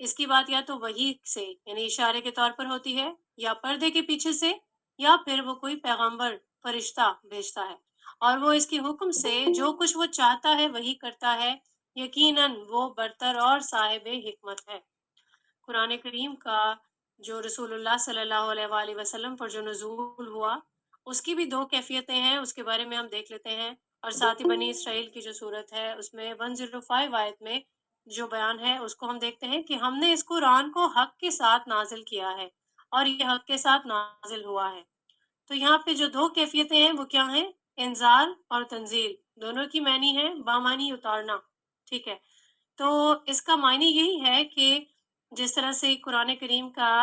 اس کی بات یا تو وحی سے یعنی اشارے کے طور پر ہوتی ہے، یا پردے کے پیچھے سے، یا پھر وہ کوئی پیغمبر فرشتہ بھیجتا ہے، اور وہ اس کے حکم سے جو کچھ وہ چاہتا ہے وہی کرتا ہے، یقیناً وہ برتر اور صاحب حکمت ہے۔ قرآن کریم کا جو رسول اللہ صلی اللہ علیہ وآلہ وسلم پر جو نزول ہوا، اس کی بھی دو کیفیتیں ہیں، اس کے بارے میں ہم دیکھ لیتے ہیں، اور ساتھ ہی بنی اسرائیل کی جو صورت ہے اس میں 105 آیت میں جو بیان ہے اس کو ہم دیکھتے ہیں کہ ہم نے اس قرآن کو حق کے ساتھ نازل کیا ہے، اور یہ حق کے ساتھ نازل ہوا ہے۔ تو یہاں پہ جو دو کیفیتیں ہیں وہ کیا ہیں؟ انزال اور تنزیل، دونوں کی معنی ہے بامانی اتارنا، ٹھیک ہے۔ تو اس کا معنی یہی ہے کہ جس طرح سے قرآن کریم کا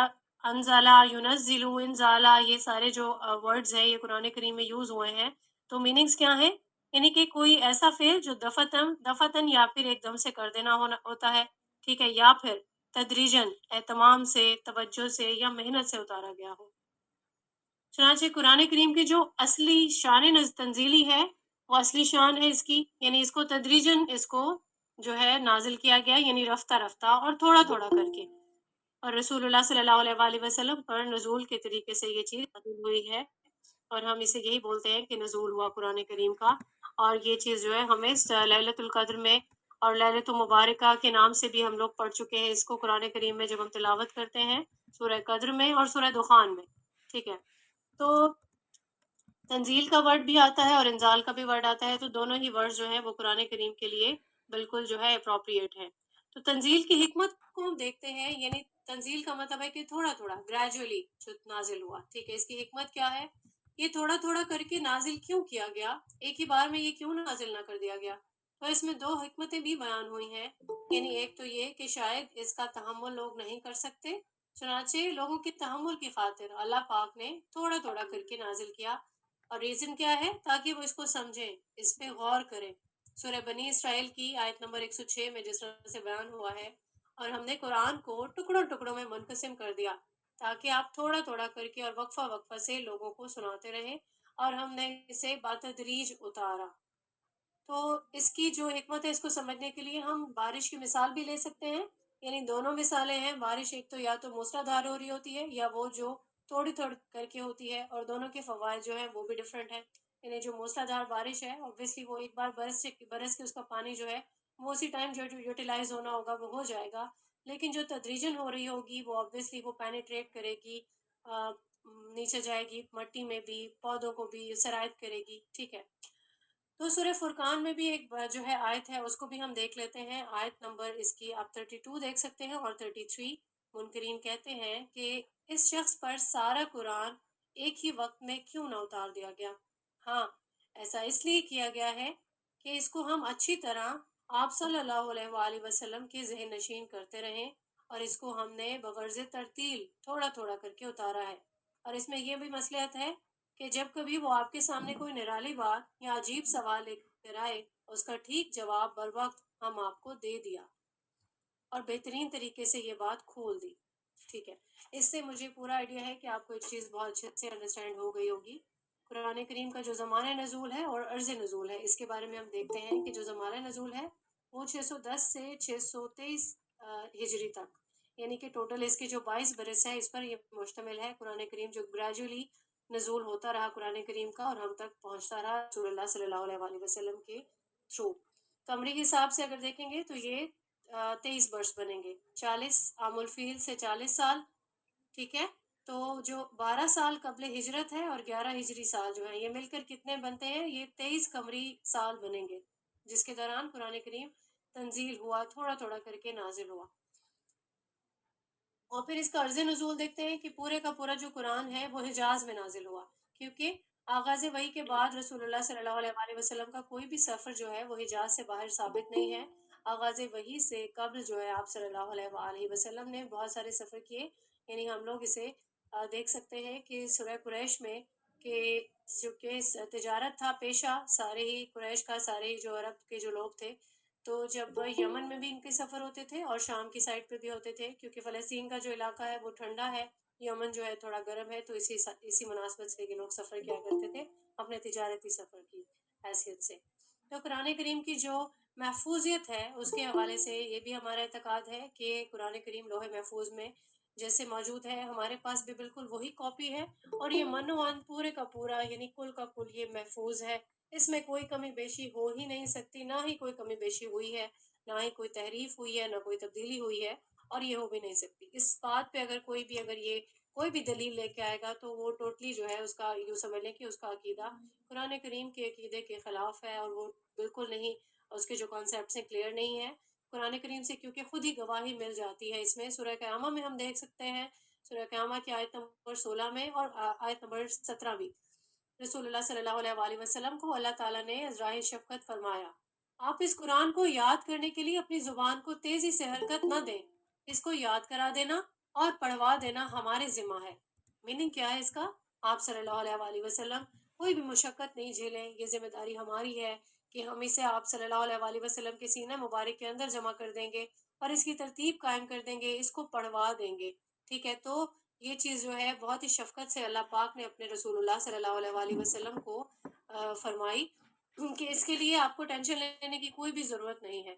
انزالہ، ینزل، انزالہ، یہ سارے جو ورڈز ہیں یہ قرآن کریم میں یوز ہوئے ہیں، تو میننگز کیا ہیں؟ یعنی کہ کوئی ایسا فعل جو دفتن یا پھر ایک دم سے کر دینا ہوتا ہے، ٹھیک ہے، یا پھر تدریجن، اہتمام سے، توجہ سے یا محنت سے اتارا گیا ہو۔ چنانچہ قرآن کریم کی جو اصلی شان تنزیلی ہے وہ اصلی شان ہے اس کی، یعنی اس کو تدریجن اس کو جو ہے نازل کیا گیا، یعنی رفتہ رفتہ اور تھوڑا تھوڑا کر کے، اور رسول اللہ صلی اللہ علیہ وآلہ وسلم پر نزول کے طریقے سے یہ چیز نازل ہوئی ہے، اور ہم اسے یہی بولتے ہیں کہ نزول ہوا قرآن کریم کا۔ اور یہ چیز جو ہے ہمیں لیلۃ القدر میں اور لیلۃ مبارکہ کے نام سے بھی ہم لوگ پڑھ چکے ہیں اس کو قرآن کریم میں، جب ہم تلاوت کرتے ہیں سورہ قدر میں اور سورہ دخان میں، ٹھیک ہے۔ تو تنزیل کا ورڈ بھی آتا ہے اور انزال کا بھی ورڈ آتا ہے، تو دونوں ہی ورڈ جو ہیں وہ قرآن کریم کے لیے بالکل جو ہے اپروپریٹ ہے۔ تو تنزیل کی حکمت کو ہم دیکھتے ہیں، یعنی تنزیل کا مطلب ہے کہ تھوڑا تھوڑا، گریجولی جو نازل ہوا، ٹھیک ہے۔ اس کی حکمت کیا ہے؟ یہ تھوڑا تھوڑا کر کے نازل کیوں کیا گیا، ایک ہی بار میں یہ کیوں نازل نہ کر دیا گیا؟ تو اس میں دو حکمتیں بھی بیان ہوئی ہیں، یعنی ایک تو یہ کہ شاید اس کا تحمل لوگ نہیں کر سکتے، چنانچہ لوگوں کے تحمل کی خاطر اللہ پاک نے تھوڑا تھوڑا کر کے نازل کیا۔ اور ریزن کیا ہے؟ تاکہ وہ اس کو سمجھیں، اس پہ غور کریں۔ سورہ بنی اسرائیل کی آیت نمبر 106 میں جس طرح سے بیان ہوا ہے، اور ہم نے قرآن کو ٹکڑوں ٹکڑوں میں منقسم کر دیا تاکہ آپ تھوڑا تھوڑا کر کے اور وقفہ وقفہ سے لوگوں کو سناتے رہیں، اور ہم نے اسے بتدریج اتارا۔ تو اس کی جو حکمت ہے اس کو سمجھنے کے لیے ہم بارش کی مثال بھی لے سکتے ہیں، یعنی دونوں مثالیں ہیں۔ بارش ایک تو یا تو موسلا دھار ہو رہی ہوتی ہے، یا وہ جو تھوڑی تھوڑی کر کے ہوتی ہے، اور دونوں کے فوائد جو ہیں وہ بھی ڈفرینٹ ہیں۔ یعنی جو موسلا دھار بارش ہے اوبویسلی وہ ایک بار برس کے اس کا پانی جو ہے وہ اسی ٹائم جو یوٹیلائز ہونا ہوگا وہ ہو جائے گا، لیکن جو تدریجن ہو رہی ہوگی وہ اوبویسلی وہ پینیٹریٹ کرے گی، نیچے جائے گی، مٹی میں بھی، پودوں کو بھی سرایت کرے گی، ٹھیک ہے۔ تو سورہ فرقان میں بھی ایک جو ہے آیت ہے، اس کو بھی ہم دیکھ لیتے ہیں۔ آیت نمبر اس کی آپ 32 دیکھ سکتے ہیں اور 33۔ منکرین کہتے ہیں کہ اس شخص پر سارا قرآن ایک ہی وقت میں کیوں نہ اتار دیا گیا؟ ہاں، ایسا اس لیے کیا گیا ہے کہ اس کو ہم اچھی طرح آپ صلی اللہ علیہ وآلہ وسلم کے ذہن نشین کرتے رہیں، اور اس کو ہم نے بغرض ترتیل تھوڑا تھوڑا کر کے اتارا ہے۔ اور اس میں یہ بھی مصلحت ہے کہ جب کبھی وہ آپ کے سامنے کوئی نرالی بات یا عجیب سوال لے کر آئے، اس کا ٹھیک جواب بر وقت ہم آپ کو دے دیا، اور بہترین طریقے سے یہ بات کھول دی، ٹھیک ہے۔ اس سے مجھے پورا آئیڈیا ہے کہ آپ کو ایک چیز بہت اچھے سے انڈرسٹینڈ ہو گئی ہوگی۔ قرآن کریم کا جو زمانہ نزول ہے اور عرض نزول ہے، اس کے بارے میں ہم دیکھتے ہیں کہ جو زمانہ نزول ہے وہ 610 سے 623 ہجری تک، یعنی کہ ٹوٹل اس کے جو 22 برس ہیں اس پر یہ مشتمل ہے۔ قرآن کریم جو گریجولی نزول ہوتا رہا قرآن کریم کا، اور ہم تک پہنچتا رہا رسول اللہ صلی اللہ علیہ وآلہ وسلم کے تھرو۔ تو امریکی حساب سے اگر دیکھیں گے تو یہ 23 برس بنیں گے، 40 عام الفیل سے 40 سال، ٹھیک ہے۔ تو جو 12 سال قبل ہجرت ہے اور 11 ہجری سال جو ہے، یہ مل کر کتنے بنتے ہیں؟ یہ 23 قمری سال بنیں گے، جس کے دوران قرآن کریم تنزیل ہوا، تھوڑا تھوڑا کر کے نازل ہوا۔ اور پھر اس کا عرض نزول دیکھتے ہیں کہ پورے کا پورا جو قرآن ہے وہ حجاز میں نازل ہوا، کیونکہ آغاز وحی کے بعد رسول اللہ صلی اللہ علیہ وآلہ وسلم کا کوئی بھی سفر جو ہے وہ حجاز سے باہر ثابت نہیں ہے۔ آغاز وحی سے قبل جو ہے آپ صلی اللہ علیہ وآلہ وسلم نے بہت سارے سفر کیے، یعنی ہم لوگ اسے دیکھ سکتے ہیں کہ سورہ قریش میں کہ جو کہ تجارت تھا پیشہ سارے ہی قریش کا، سارے ہی جو عرب کے جو لوگ تھے، تو جب یمن میں بھی ان کے سفر ہوتے تھے اور شام کی سائڈ پہ بھی ہوتے تھے، کیونکہ فلسطین کا جو علاقہ ہے وہ ٹھنڈا ہے، یمن جو ہے تھوڑا گرم ہے، تو اسی مناسبت سے یہ لوگ سفر کیا کرتے تھے اپنے تجارتی سفر کی حیثیت سے۔ تو قرآن کریم کی جو محفوظیت ہے اس کے حوالے سے یہ بھی ہمارا اعتقاد ہے کہ قرآن کریم لوح محفوظ میں جیسے موجود ہے ہمارے پاس بھی بالکل وہی کاپی ہے، اور یہ من و عن پورے کا پورا یعنی کل کا کل یہ محفوظ ہے، اس میں کوئی کمی بیشی ہو ہی نہیں سکتی، نہ ہی کوئی کمی بیشی ہوئی ہے، نہ ہی کوئی تحریف ہوئی ہے، نہ کوئی تبدیلی ہوئی ہے، اور یہ ہو بھی نہیں سکتی۔ اس بات پہ اگر کوئی بھی یہ کوئی بھی دلیل لے کے آئے گا تو وہ ٹوٹلی جو ہے اس کا یوں سمجھ لیں کہ اس کا عقیدہ قرآن کریم کے عقیدے کے خلاف ہے، اور وہ بالکل نہیں، اس کے جو کانسیپٹس ہیں کلیئر نہیں ہیں قرآن کریم سے، کیونکہ خود ہی گواہی مل جاتی ہے اس میں۔ سورہ قیامہ میں ہم دیکھ سکتے ہیں، سورہ قیامہ کی آیت نمبر 16 میں اور آیت نمبر 17 بھی، رسول اللہ صلی اللہ علیہ وآلہ وسلم کو اللہ تعالیٰ نے عذرائے شفقت فرمایا، آپ اس قرآن کو یاد کرنے کے لیے اپنی زبان کو تیزی سے حرکت نہ دیں، اس کو یاد کرا دینا اور پڑھوا دینا ہمارے ذمہ ہے۔ میننگ کیا ہے اس کا؟ آپ صلی اللہ علیہ وآلہ وسلم کوئی بھی مشقت نہیں جھیلیں، یہ ذمہ داری ہماری ہے کہ ہم اسے آپ صلی اللہ علیہ وآلہ وسلم کے سینہ مبارک کے اندر جمع کر دیں گے اور اس کی ترتیب قائم کر دیں گے، اس کو پڑھوا دیں گے، ٹھیک ہے؟ تو یہ چیز جو ہے بہت ہی شفقت سے اللہ پاک نے اپنے رسول اللہ صلی اللہ علیہ وآلہ وسلم کو فرمائی کہ اس کے لیے آپ کو ٹینشن لینے کی کوئی بھی ضرورت نہیں ہے۔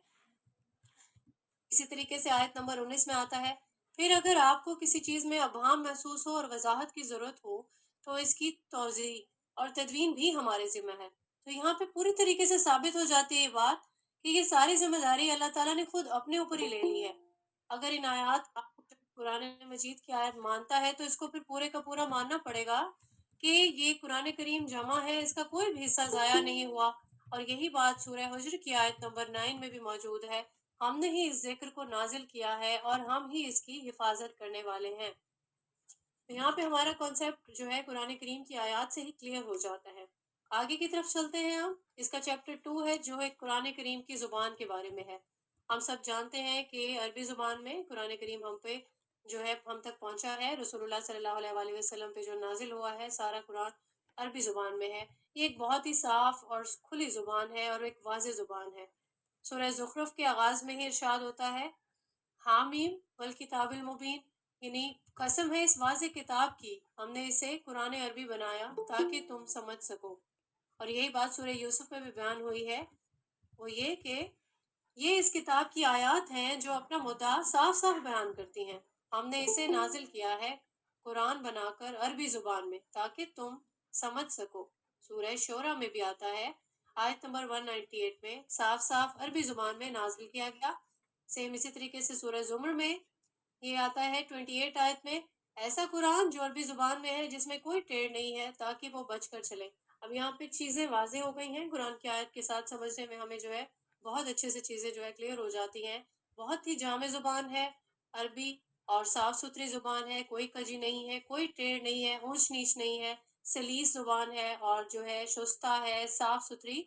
اسی طریقے سے آیت نمبر 19 میں آتا ہے، پھر اگر آپ کو کسی چیز میں ابہام محسوس ہو اور وضاحت کی ضرورت ہو تو اس کی توضیح اور تدوین بھی ہمارے ذمہ ہے۔ تو یہاں پہ پوری طریقے سے ثابت ہو جاتی ہے یہ بات کہ یہ ساری ذمہ داری اللہ تعالیٰ نے خود اپنے اوپر ہی لے لی ہے۔ اگر ان آیات قرآن مجید کی آیت مانتا ہے تو اس کو پھر پورے کا پورا ماننا پڑے گا کہ یہ قرآن کریم جمع ہے، اس کا کوئی بھی حصہ ضائع نہیں ہوا، اور یہی بات سورہ حجر کی آیت نمبر 9 میں بھی موجود ہے، ہم نے ہی اس ذکر کو نازل کیا ہے اور ہم ہی اس کی حفاظت کرنے والے ہیں۔ تو یہاں پہ ہمارا کانسیپٹ جو ہے قرآن کریم کی آیات سے ہی کلیئر ہو جاتا ہے۔ آگے کی طرف چلتے ہیں ہم، اس کا چیپٹر 2 ہے جو ہے قرآن کریم کی زبان کے بارے میں ہے۔ ہم سب جانتے ہیں کہ عربی زبان میں قرآن کریم ہم پہ جو ہے ہم تک پہنچا ہے، رسول اللہ صلی اللہ علیہ وآلہ وسلم پہ جو نازل ہوا ہے سارا قرآن عربی زبان میں ہے۔ یہ ایک بہت ہی صاف اور کھلی زبان ہے اور ایک واضح زبان ہے۔ سورہ زخرف کے آغاز میں ہی ارشاد ہوتا ہے، حامیم والکتاب المبین، یعنی قسم ہے اس واضح کتاب کی، ہم نے اسے قرآن عربی بنایا تاکہ تم سمجھ سکو۔ اور یہی بات سورہ یوسف میں بھی بیان ہوئی ہے، وہ یہ کہ یہ اس کتاب کی آیات ہیں جو اپنا مدعا صاف صاف بیان کرتی ہیں، ہم نے اسے نازل کیا ہے قرآن بنا کر عربی زبان میں تاکہ تم سمجھ سکو۔ سورہ شورہ میں بھی آتا ہے، آیت نمبر 198 میں، صاف صاف عربی زبان میں نازل کیا گیا۔ سیم اسی طریقے سے سورہ زمر میں یہ آتا ہے 28 آیت میں، ایسا قرآن جو عربی زبان میں ہے جس میں کوئی ٹیڑھ نہیں ہے تاکہ وہ بچ کر چلے۔ اب یہاں پہ چیزیں واضح ہو گئی ہیں، قرآن کی آیت کے ساتھ سمجھنے میں ہمیں جو ہے بہت اچھے سے چیزیں جو ہے کلیئر ہو جاتی ہیں۔ بہت ہی جامع زبان ہے عربی، اور صاف ستھری زبان ہے، کوئی کجی نہیں ہے، کوئی ٹیڑھ نہیں ہے، اونچ نیچ نہیں ہے، سلیس زبان ہے، اور جو ہے شستہ ہے، صاف ستھری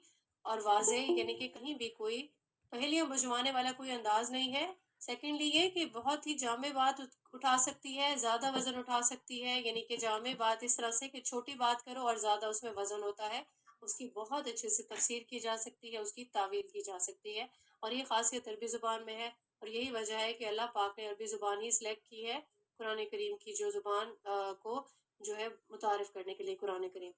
اور واضح، یعنی کہ کہیں بھی کوئی پہلیاں بجھوانے والا کوئی انداز نہیں ہے۔ سیکنڈلی یہ کہ بہت ہی جامع بات اٹھا سکتی ہے، زیادہ وزن اٹھا سکتی ہے، یعنی کہ جامع بات اس طرح سے کہ چھوٹی بات کرو اور زیادہ اس میں وزن ہوتا ہے، اس کی بہت اچھے سے تفسیر کی جا سکتی ہے، اس کی تعویل کی جا سکتی ہے، اور یہ خاصیت عربی زبان میں ہے، اور یہی وجہ ہے کہ اللہ پاک نے عربی زبان ہی سلیکٹ کی ہے قرآن کریم کی جو زبان کو جو ہے متعارف کرنے کے لیے قرآن کریم۔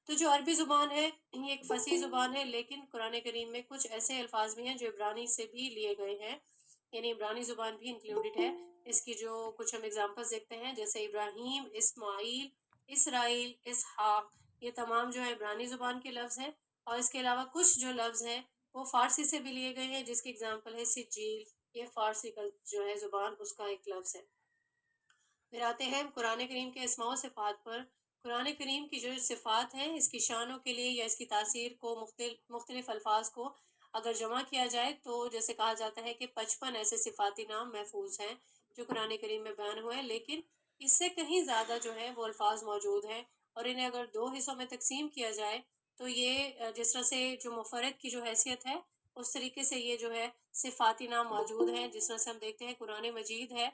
تو جو عربی زبان ہے یہ ایک فصیح زبان ہے، لیکن قرآن کریم میں کچھ ایسے الفاظ بھی ہیں جو عبرانی سے بھی لیے گئے ہیں، یعنی عبرانی زبان بھی انکلوڈیڈ ہے۔ اس کی جو کچھ ہم ایگزامپلس دیکھتے ہیں، جیسے ابراہیم، اسماعیل، اسرائیل، اسحاق، یہ تمام جو ہے عبرانی زبان کے لفظ ہیں، اور اس کے علاوہ کچھ جو لفظ ہیں وہ فارسی سے بھی لیے گئے ہیں، جس کی ایگزامپل ہے سجیل، یہ فارسی کا جو ہے زبان اس کا ایک لفظ ہے۔ پھر آتے ہیں قرآن کریم کے اسماء و صفات پر۔ قرآن کریم کی جو صفات ہیں اس کی شانوں کے لیے یا اس کی تاثیر کو مختلف الفاظ کو اگر جمع کیا جائے تو جیسے کہا جاتا ہے کہ 55 ایسے صفاتی نام محفوظ ہیں جو قرآن کریم میں بیان ہوئے ہیں، لیکن اس سے کہیں زیادہ جو ہے وہ الفاظ موجود ہیں، اور انہیں اگر 2 حصوں میں تقسیم کیا جائے تو یہ جس طرح سے جو مفرد کی جو حیثیت ہے اس طریقے سے یہ جو ہے صفاتی نام موجود ہیں، جس طرح سے ہم دیکھتے ہیں قرآن مجید ہے،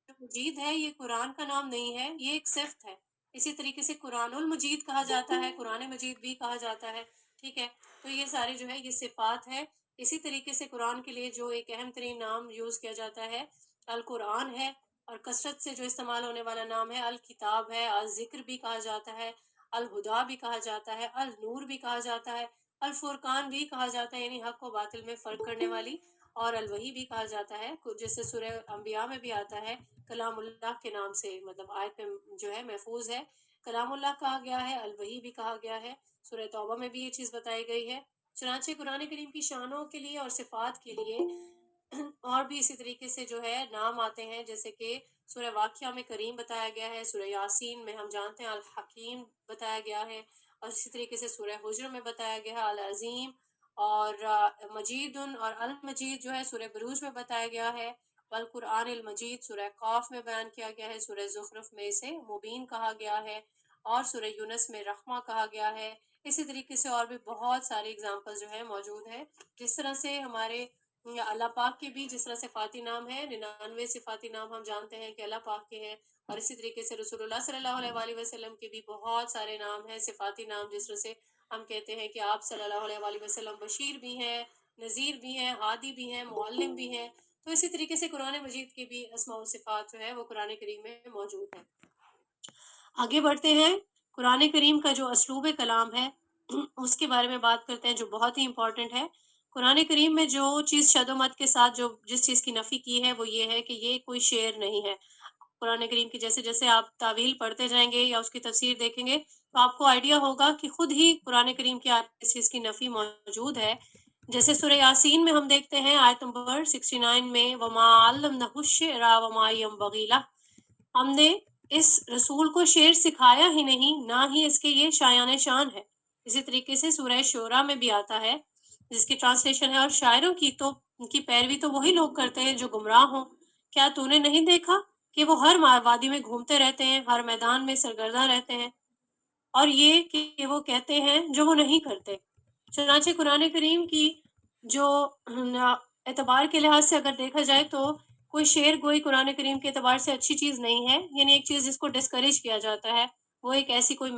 جو مجید ہے یہ قرآن کا نام نہیں ہے، یہ ایک صفت ہے۔ اسی طریقے سے قرآن المجید کہا جاتا ہے، قرآن مجید بھی کہا جاتا ہے، ٹھیک ہے؟ تو یہ سارے جو ہے یہ صفات ہے۔ اسی طریقے سے قرآن کے لیے جو ایک اہم ترین نام یوز کیا جاتا ہے القرآن ہے، اور کثرت سے جو استعمال ہونے والا نام ہے الکتاب ہے، الذکر بھی کہا جاتا ہے، الہدا بھی کہا جاتا ہے، النور بھی کہا جاتا ہے، الفرقان بھی کہا جاتا ہے، یعنی حق و باطل میں فرق کرنے والی، اور الوحی بھی کہا جاتا ہے، جیسے سورہ انبیاء میں بھی آتا ہے کلام اللہ کے نام سے، مطلب آیت میں جو ہے محفوظ ہے، کلام اللہ کہا گیا ہے، الوحی بھی کہا گیا ہے، سورہ توبہ میں بھی یہ چیز بتائی گئی ہے۔ چنانچہ قرآن کریم کی شانوں کے لیے اور صفات کے لیے اور بھی اسی طریقے سے جو ہے نام آتے ہیں، جیسے کہ سورہ واقعہ میں کریم بتایا گیا ہے، سورہ یاسین میں ہم جانتے ہیں الحکیم بتایا گیا ہے، اور اسی طریقے سے سورہ حجر میں بتایا گیا ہے العظیم، اور مجید اور المجید جو ہے سورہ بروج میں بتایا گیا ہے، والقرآن المجید سورہ قاف میں بیان کیا گیا ہے، سورہ زخرف میں اسے مبین کہا گیا ہے، اور سورہ یونس میں رحمہ کہا گیا ہے۔ اسی طریقے سے اور بھی بہت ساری اگزامپل جو ہے موجود ہیں، جس طرح سے ہمارے اللہ پاک کے بھی جس طرح صفاتی نام ہے، 99 صفاتی نام ہم جانتے ہیں کہ اللہ پاک کے ہیں، اور اسی طریقے سے رسول اللہ صلی اللہ علیہ وآلہ وسلم کے بھی بہت سارے نام ہیں، صفاتی نام، جس طرح سے ہم کہتے ہیں کہ آپ صلی اللہ علیہ وآلہ وسلم بشیر بھی ہیں، نذیر بھی ہیں، ہادی بھی ہیں، معلم بھی ہیں۔ تو اسی طریقے سے قرآن مجید کے بھی اسماء و صفات جو ہے وہ قرآن کریم میں موجود ہیں۔ آگے بڑھتے ہیں، قرآن کریم کا جو اسلوب کلام ہے اس کے بارے میں بات کرتے ہیں، جو بہت ہی امپورٹنٹ ہے۔ قرآن کریم میں جو چیز شد و مد کے ساتھ جو جس چیز کی نفی کی ہے وہ یہ ہے کہ یہ کوئی شعر نہیں ہے۔ قرآن کریم کی جیسے جیسے آپ تعویل پڑھتے جائیں گے یا اس کی تفسیر دیکھیں گے تو آپ کو آئیڈیا ہوگا کہ خود ہی قرآن کریم کی اس چیز کی نفی موجود ہے۔ جیسے سورہ یاسین میں ہم دیکھتے ہیں آیت نمبر 69 میں وَمَا عَلَّمْنَهُ الشِّعْرَ وَمَا يَنبَغِي لَهُ، ہم نے اس رسول کو شعر سکھایا ہی نہیں، نہ ہی اس کے یہ شایان شان ہے۔ اسی طریقے سے سورہ شعراء میں بھی آتا ہے، جس کی ٹرانسلیشن ہے، اور شاعروں کی پیروی تو وہی لوگ کرتے ہیں جو گمراہ ہوں، کیا تو نے نہیں دیکھا کہ وہ ہر وادی میں گھومتے رہتے ہیں، ہر میدان میں سرگرداں رہتے ہیں، اور یہ کہ وہ کہتے ہیں جو وہ نہیں کرتے۔ چنانچہ قرآن کریم کی جو اعتبار کے لحاظ سے اگر دیکھا جائے تو کوئی شعر گوئی قرآن کریم کے اعتبار سے اچھی چیز نہیں ہے، یعنی ایک چیز جس کو ڈسکریج کیا جاتا ہے، وہ ایک ایسی کوئی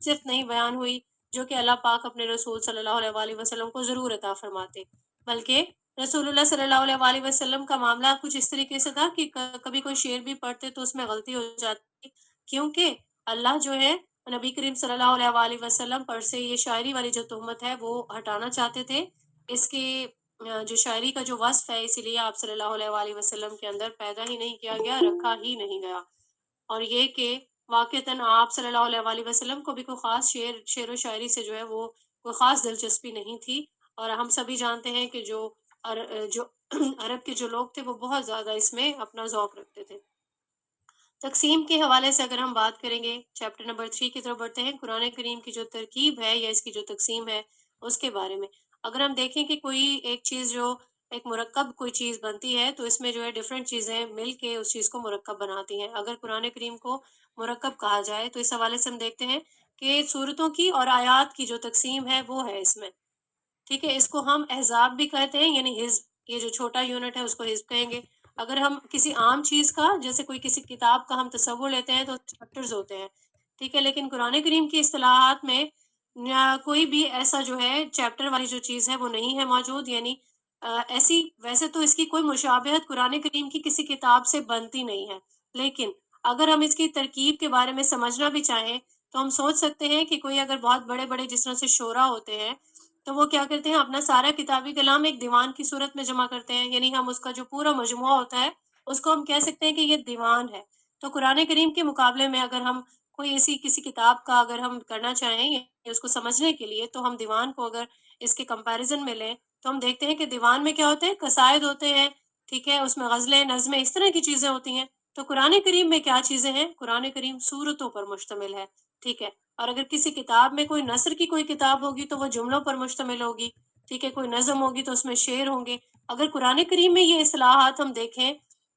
صرف نہیں بیان ہوئی جو کہ اللہ پاک اپنے رسول صلی اللہ علیہ وآلہ وسلم کو ضرور عطا فرماتے، بلکہ رسول اللہ صلی اللہ علیہ وآلہ وسلم کا معاملہ کچھ اس طریقے سے تھا کہ کبھی کوئی شعر بھی پڑھتے تو اس میں غلطی ہو جاتی، کیونکہ اللہ جو ہے نبی کریم صلی اللہ علیہ وآلہ وسلم پر سے یہ شاعری والی جو تہمت ہے وہ ہٹانا چاہتے تھے، اس کے جو شاعری کا جو وصف ہے اسی لیے آپ صلی اللہ علیہ وآلہ وسلم کے اندر پیدا ہی نہیں کیا گیا، رکھا ہی نہیں گیا۔ اور یہ کہ واقعتاً آپ صلی اللہ علیہ وآلہ وسلم کو بھی کوئی خاص شعر و شاعری سے جو ہے وہ کوئی خاص دلچسپی نہیں تھی، اور ہم سبھی جانتے ہیں کہ جو عرب کے جو لوگ تھے وہ بہت زیادہ اس میں اپنا ذوق رکھتے تھے۔ تقسیم کے حوالے سے اگر ہم بات کریں گے، چیپٹر نمبر 3 کی طرف بڑھتے ہیں، قرآن کریم کی جو ترکیب ہے یا اس کی جو تقسیم ہے اس کے بارے میں اگر ہم دیکھیں کہ کوئی ایک چیز جو ایک مرکب کوئی چیز بنتی ہے تو اس میں جو ہے ڈفرینٹ چیزیں مل کے اس چیز کو مرکب بناتی ہیں۔ اگر قرآن کریم کو مرکب کہا جائے تو اس حوالے سے ہم دیکھتے ہیں کہ صورتوں کی اور آیات کی جو تقسیم ہے وہ ہے اس میں، ٹھیک ہے، اس کو ہم احزاب بھی کہتے ہیں، یعنی حزب، یہ جو چھوٹا یونٹ ہے اس کو حزب کہیں گے۔ اگر ہم کسی عام چیز کا جیسے کوئی کسی کتاب کا ہم تصور لیتے ہیں تو چیپٹرز ہوتے ہیں، ٹھیک ہے، لیکن قرآن کریم کی اصطلاحات میں کوئی بھی ایسا جو ہے چیپٹر والی جو چیز ہے وہ نہیں ہے موجود، یعنی ایسی ویسے تو اس کی کوئی مشابہت قرآن کریم کی کسی کتاب سے بنتی نہیں ہے، لیکن اگر ہم اس کی ترکیب کے بارے میں سمجھنا بھی چاہیں تو ہم سوچ سکتے ہیں کہ کوئی اگر بہت بڑے بڑے جس طرح سے شعراء ہوتے ہیں تو وہ کیا کرتے ہیں، اپنا سارا کتابی کلام ایک دیوان کی صورت میں جمع کرتے ہیں، یعنی ہم اس کا جو پورا مجموعہ ہوتا ہے اس کو ہم کہہ سکتے ہیں کہ یہ دیوان ہے۔ تو قرآن کریم کے مقابلے میں اگر ہم کوئی ایسی کسی کتاب کا اگر ہم کرنا چاہیں یا اس کو سمجھنے کے لیے تو ہم دیوان کو اگر اس کے کمپیریزن میں لیں تو ہم دیکھتے ہیں کہ دیوان میں کیا ہوتے ہیں، قصائد ہوتے ہیں، ٹھیک ہے، اس میں غزلیں، نظمیں، اس طرح کی چیزیں ہوتی ہیں۔ تو قرآن کریم میں کیا چیزیں ہیں، قرآن کریم سورتوں پر مشتمل ہے، ٹھیک ہے، اور اگر کسی کتاب میں کوئی نثر کی کوئی کتاب ہوگی تو وہ جملوں پر مشتمل ہوگی، ٹھیک ہے، کوئی نظم ہوگی تو اس میں شعر ہوں گے۔ اگر قرآن کریم میں یہ اصطلاحات ہم دیکھیں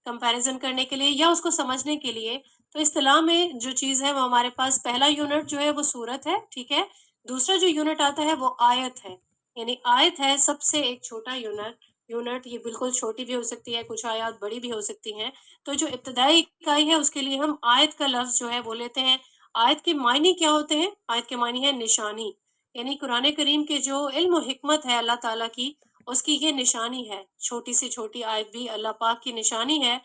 کمپیریزن کرنے کے لیے یا اس کو سمجھنے کے لیے تو اصطلاح میں جو چیز ہے وہ ہمارے پاس پہلا یونٹ جو ہے وہ سورت ہے، ٹھیک ہے، دوسرا جو یونٹ آتا ہے وہ آیت ہے، یعنی آیت ہے سب سے ایک چھوٹا یونٹ یہ بالکل چھوٹی بھی ہو سکتی ہے، کچھ آیات بڑی بھی ہو سکتی ہیں، تو جو ابتدائی اکائی ہے اس کے لیے ہم آیت کا لفظ جو ہے وہ لیتے ہیں۔ آیت کے معنی کیا ہوتے ہیں، آیت کے معنی ہے نشانی، یعنی قرآن کریم کے جو علم و حکمت ہے اللہ تعالیٰ کی اس کی یہ نشانی ہے، چھوٹی سے چھوٹی آیت بھی اللہ پاک کی نشانی ہے۔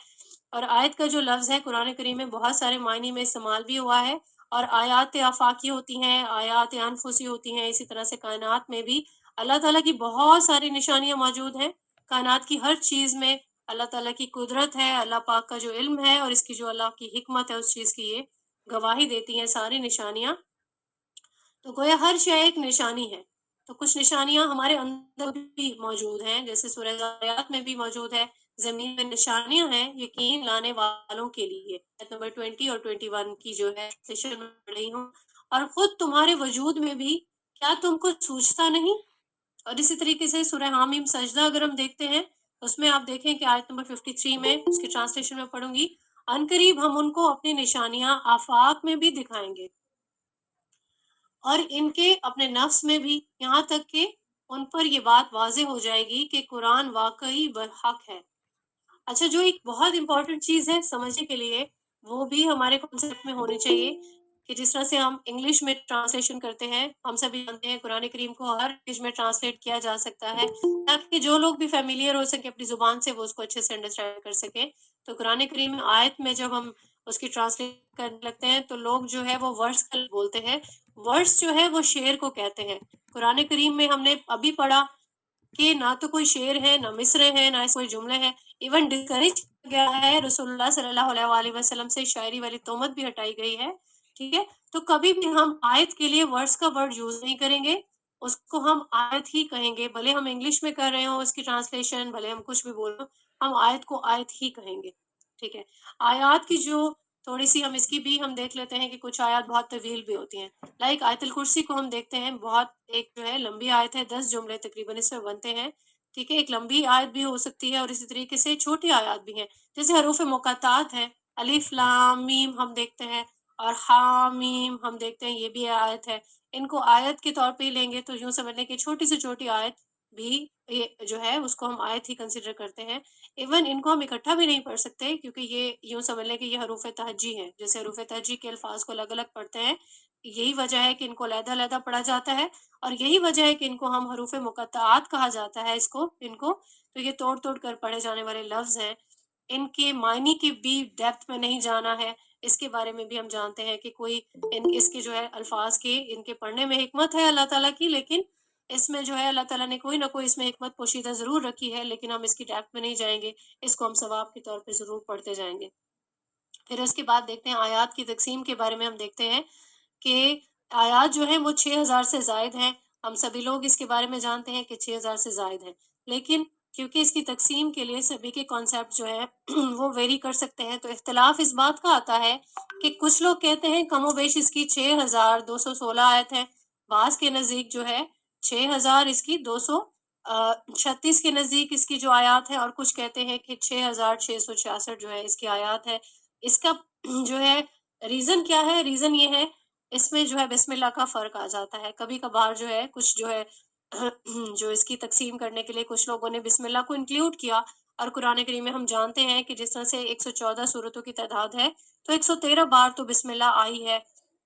اور آیت کا جو لفظ ہے قرآن کریم میں بہت سارے معنی میں استعمال بھی ہوا ہے، اور آیات آفاقی ہوتی ہیں، آیات انفسی ہوتی ہیں، اسی طرح سے کائنات میں بھی اللہ تعالیٰ کی بہت ساری نشانیاں موجود ہیں. کائنات کی ہر چیز میں اللہ تعالیٰ کی قدرت ہے، اللہ پاک کا جو علم ہے اور اس کی جو اللہ کی حکمت ہے اس چیز کی یہ گواہی دیتی ہیں ساری نشانیاں. تو گویا ہر شے ایک نشانی ہے. تو کچھ نشانیاں ہمارے اندر بھی موجود ہیں، جیسے سورہ ذاریات میں بھی موجود ہے، زمین میں نشانیاں ہیں یقین لانے والوں کے لیے. نمبر 20 اور 21 کی جو ہے سیشن میں پڑھ رہی ہوں. اور خود تمہارے وجود میں بھی کیا تم کو سوچتا نہیں. اور اسی طریقے سے سورہ حامیم سجدہ اگر ہم دیکھتے ہیں، اس میں آپ دیکھیں کہ آیت نمبر 53 میں اس کی ٹرانسلیشن میں پڑھوں گی، عنقریب ہم ان کو اپنی نشانیاں آفاق میں بھی دکھائیں گے اور ان کے اپنے نفس میں بھی، یہاں تک کہ ان پر یہ بات واضح ہو جائے گی کہ قرآن واقعی برحق ہے. اچھا، جو ایک بہت امپورٹنٹ چیز ہے سمجھنے کے لیے، وہ بھی ہمارے کنسیپٹ میں ہونی چاہیے کہ جس طرح سے ہم انگلش میں ٹرانسلیشن کرتے ہیں، ہم سبھی جانتے ہیں قرآن کریم کو ہر لینگویج میں ٹرانسلیٹ کیا جا سکتا ہے تاکہ جو لوگ بھی فیملیئر ہو سکے اپنی زبان سے، وہ اس کو اچھے سے انڈرسٹینڈ کر سکیں. تو قرآن کریم میں آیت میں جب ہم اس کی ٹرانسلیٹ کرنے لگتے ہیں تو لوگ جو ہے وہ ورڈس بولتے ہیں. ورڈس جو ہے وہ شعر کو کہتے ہیں. قرآن کریم میں ہم نے ابھی پڑھا کہ نہ تو کوئی شعر ہے، نہ مصرے ہیں، نہ کوئی جملے ہیں. ایون ڈسکریج گیا ہے رسول اللہ صلی اللہ علیہ وآلہ وسلم سے، شاعری والی تہمت بھی ہٹائی گئی ہے. ٹھیک ہے، تو کبھی بھی ہم آیت کے لیے ورڈس کا ورڈ یوز نہیں کریں گے، اس کو ہم آیت ہی کہیں گے. بھلے ہم انگلش میں کر رہے ہوں اس کی ٹرانسلیشن، بھلے ہم کچھ بھی بول رہے ہوں، ہم آیت کو آیت ہی کہیں گے. ٹھیک ہے، آیات کی جو تھوڑی سی ہم اس کی بھی ہم دیکھ لیتے ہیں کہ کچھ آیات بہت طویل بھی ہوتی ہیں. لائک آیت الکرسی کو ہم دیکھتے ہیں، بہت ایک جو ہے لمبی آیت ہے، 10 جملے تقریباً اس میں بنتے ہیں. ٹھیک ہے، ایک لمبی آیت بھی ہو سکتی ہے اور اسی طریقے سے چھوٹی آیات بھی ہیں، جیسے حروف مقطعات ہیں، الف لام میم ہم دیکھتے ہیں، اور حامیم ہم دیکھتے ہیں، یہ بھی آیت ہے. ان کو آیت کے طور پہ ہی لیں گے تو یوں سمجھ لیں کہ چھوٹی سے چھوٹی آیت بھی یہ جو ہے اس کو ہم آیت ہی کنسیڈر کرتے ہیں. ایون ان کو ہم اکٹھا بھی نہیں پڑھ سکتے کیونکہ یہ یوں سمجھ لیں کہ یہ حروف تہجی ہیں، جیسے حروف تہجی کے الفاظ کو الگ الگ پڑھتے ہیں. یہی وجہ ہے کہ ان کو علیحدہ علیحدہ پڑھا جاتا ہے، اور یہی وجہ ہے کہ ان کو ہم حروف مقطعات کہا جاتا ہے. ان کو تو یہ توڑ توڑ کر پڑھے جانے والے لفظ ہیں. ان کے معنی کی بھی ڈیپتھ میں نہیں جانا ہے، اس کے بارے میں بھی ہم جانتے ہیں کہ کوئی اس کے جو ہے الفاظ کی ان کے پڑھنے میں حکمت ہے اللہ تعالیٰ کی، لیکن اس میں جو ہے اللہ تعالیٰ نے کوئی نہ کوئی اس میں حکمت پوشیدہ ضرور رکھی ہے، لیکن ہم اس کی ڈیپتھ میں نہیں جائیں گے، اس کو ہم ثواب کے طور پہ ضرور پڑھتے جائیں گے. پھر اس کے بعد دیکھتے ہیں آیات کی تقسیم کے بارے میں. ہم دیکھتے ہیں کہ آیات جو ہیں وہ 6000 سے زائد ہیں. ہم سبھی لوگ اس کے بارے میں جانتے ہیں کہ 6000 سے زائد ہیں، لیکن کیونکہ اس کی تقسیم کے لیے سبھی کے کانسیپٹ جو ہے وہ ویری کر سکتے ہیں، تو اختلاف اس بات کا آتا ہے کہ کچھ لوگ کہتے ہیں کم و بیش اس کی 6216 آیت ہے، بعض کے نزدیک جو ہے 6000 اس کی 236 کے نزدیک اس کی جو آیات ہے، اور کچھ کہتے ہیں کہ 6666 جو ہے اس کی آیات ہے. اس کا جو ہے ریزن کیا ہے؟ ریزن یہ ہے، اس میں جو ہے بسم اللہ کا فرق آ جاتا ہے. کبھی کبھار جو ہے کچھ جو ہے جو اس کی تقسیم کرنے کے لیے کچھ لوگوں نے بسم اللہ کو انکلیوڈ کیا، اور قرآن کریم میں ہم جانتے ہیں کہ جس طرح سے 114 صورتوں کی تعداد ہے تو 113 بار تو بسم اللہ آئی ہے،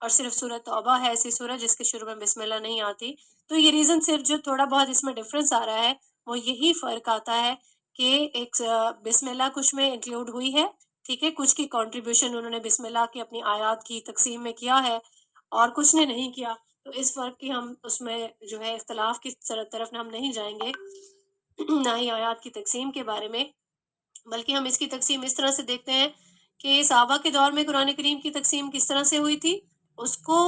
اور صرف سورۃ توبہ ہے ایسی سورت جس کے شروع میں بسم اللہ نہیں آتی. تو یہ ریزن صرف جو تھوڑا بہت اس میں ڈفرینس آ رہا ہے وہ یہی فرق آتا ہے کہ ایک بسم اللہ کچھ میں انکلیوڈ ہوئی ہے. ٹھیک ہے، کچھ کی کنٹریبیوشن انہوں نے بسم اللہ کی اپنی آیات کی تقسیم میں کیا ہے اور کچھ نے نہیں کیا. تو اس فرق کی ہم اس میں جو ہے اختلاف کی طرف ہم نہیں جائیں گے، نہ ہی آیات کی تقسیم کے بارے میں، بلکہ ہم اس کی تقسیم اس طرح سے دیکھتے ہیں کہ صحابہ کے دور میں قرآن کریم کی تقسیم کس طرح سے ہوئی تھی، اس کو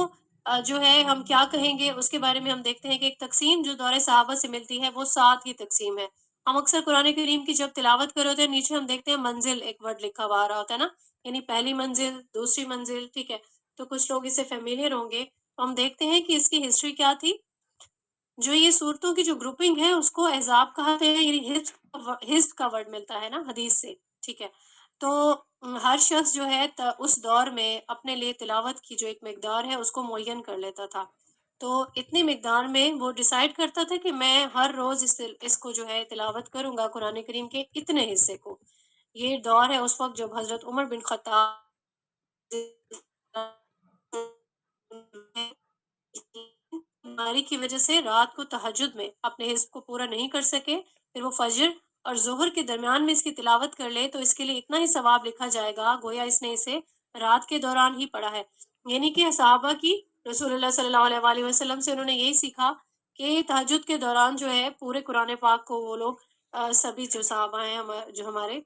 جو ہے ہم کیا کہیں گے اس کے بارے میں ہم دیکھتے ہیں کہ ایک تقسیم جو دور صحابہ سے ملتی ہے وہ 7 کی تقسیم ہے. ہم اکثر قرآن کریم کی جب تلاوت کر رہے ہوتے ہیں نیچے ہم دیکھتے ہیں منزل ایک ورڈ لکھا ہوا آ رہا ہوتا ہے نا، یعنی پہلی منزل، دوسری منزل. ٹھیک ہے، تو کچھ لوگ اس سے فیملیئر ہوں گے. ہم دیکھتے ہیں کہ اس کی ہسٹری کیا تھی. جو یہ صورتوں کی جو گروپنگ ہے اس کو احزاب کہتے ہیں، یعنی حزب کا ورڈ ملتا ہے نا حدیث سے. ٹھیک ہے، تو ہر شخص جو ہے اس دور میں اپنے لیے تلاوت کی جو ایک مقدار ہے اس کو معین کر لیتا تھا. تو اتنی مقدار میں وہ ڈیسائیڈ کرتا تھا کہ میں ہر روز اس کو جو ہے تلاوت کروں گا قرآن کریم کے اتنے حصے کو. یہ دور ہے اس وقت جب حضرت عمر بن خطاب بیماری کی وجہ سے رات کو تہجد میں اپنے حزب کو پورا نہیں کر سکے، پھر وہ فجر اور ظہر کے درمیان میں اس کی تلاوت کر لے تو اس کے لیے اتنا ہی ثواب لکھا جائے گا گویا اس نے اسے رات کے دوران ہی پڑھا ہے. یعنی کہ صحابہ کی رسول اللہ صلی اللہ علیہ وآلہ وسلم سے انہوں نے یہی سیکھا کہ تہجد کے دوران جو ہے پورے قرآن پاک کو وہ لوگ سبھی جو صحابہ ہیں جو ہمارے،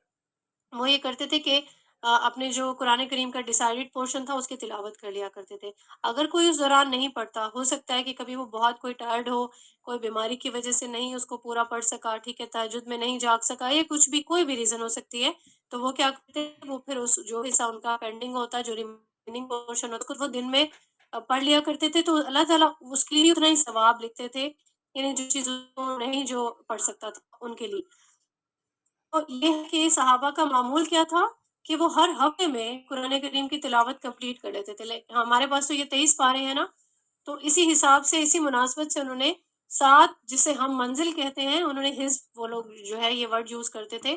وہ یہ کرتے تھے کہ اپنے جو قرآن کریم کا ڈیسائیڈڈ پورشن تھا اس کی تلاوت کر لیا کرتے تھے۔ اگر کوئی اس دوران نہیں پڑھتا، ہو سکتا ہے کہ کبھی وہ بہت کوئی ٹائرڈ ہو، کوئی بیماری کی وجہ سے نہیں اس کو پورا پڑھ سکا، ٹھیک ہے، تہجد میں نہیں جاگ سکا، یا کچھ بھی کوئی بھی ریزن ہو سکتی ہے، تو وہ کیا کرتے ہیں، وہ پھر اس جو حصہ ان کا پینڈنگ ہوتا ہے، جو ریمیننگ پورشن ہوتا ہے، وہ دن میں پڑھ لیا کرتے تھے، تو اللہ تعالیٰ اس کے لیے اتنا ہی ثواب لکھتے تھے، یعنی جو چیزوں نہیں جو پڑھ سکتا تھا ان کے لیے۔ تو یہ ہے کہ صحابہ کا معمول کیا تھا کہ وہ ہر ہفتے میں قرآن کریم کی تلاوت کمپلیٹ کر لیتے تھے، ہمارے پاس تو یہ 23 پارے ہیں نا، تو اسی حساب سے اسی مناسبت سے انہوں نے 7 جسے ہم منزل کہتے ہیں، انہوں نے حزب، وہ لوگ جو ہے یہ ورڈ یوز کرتے تھے،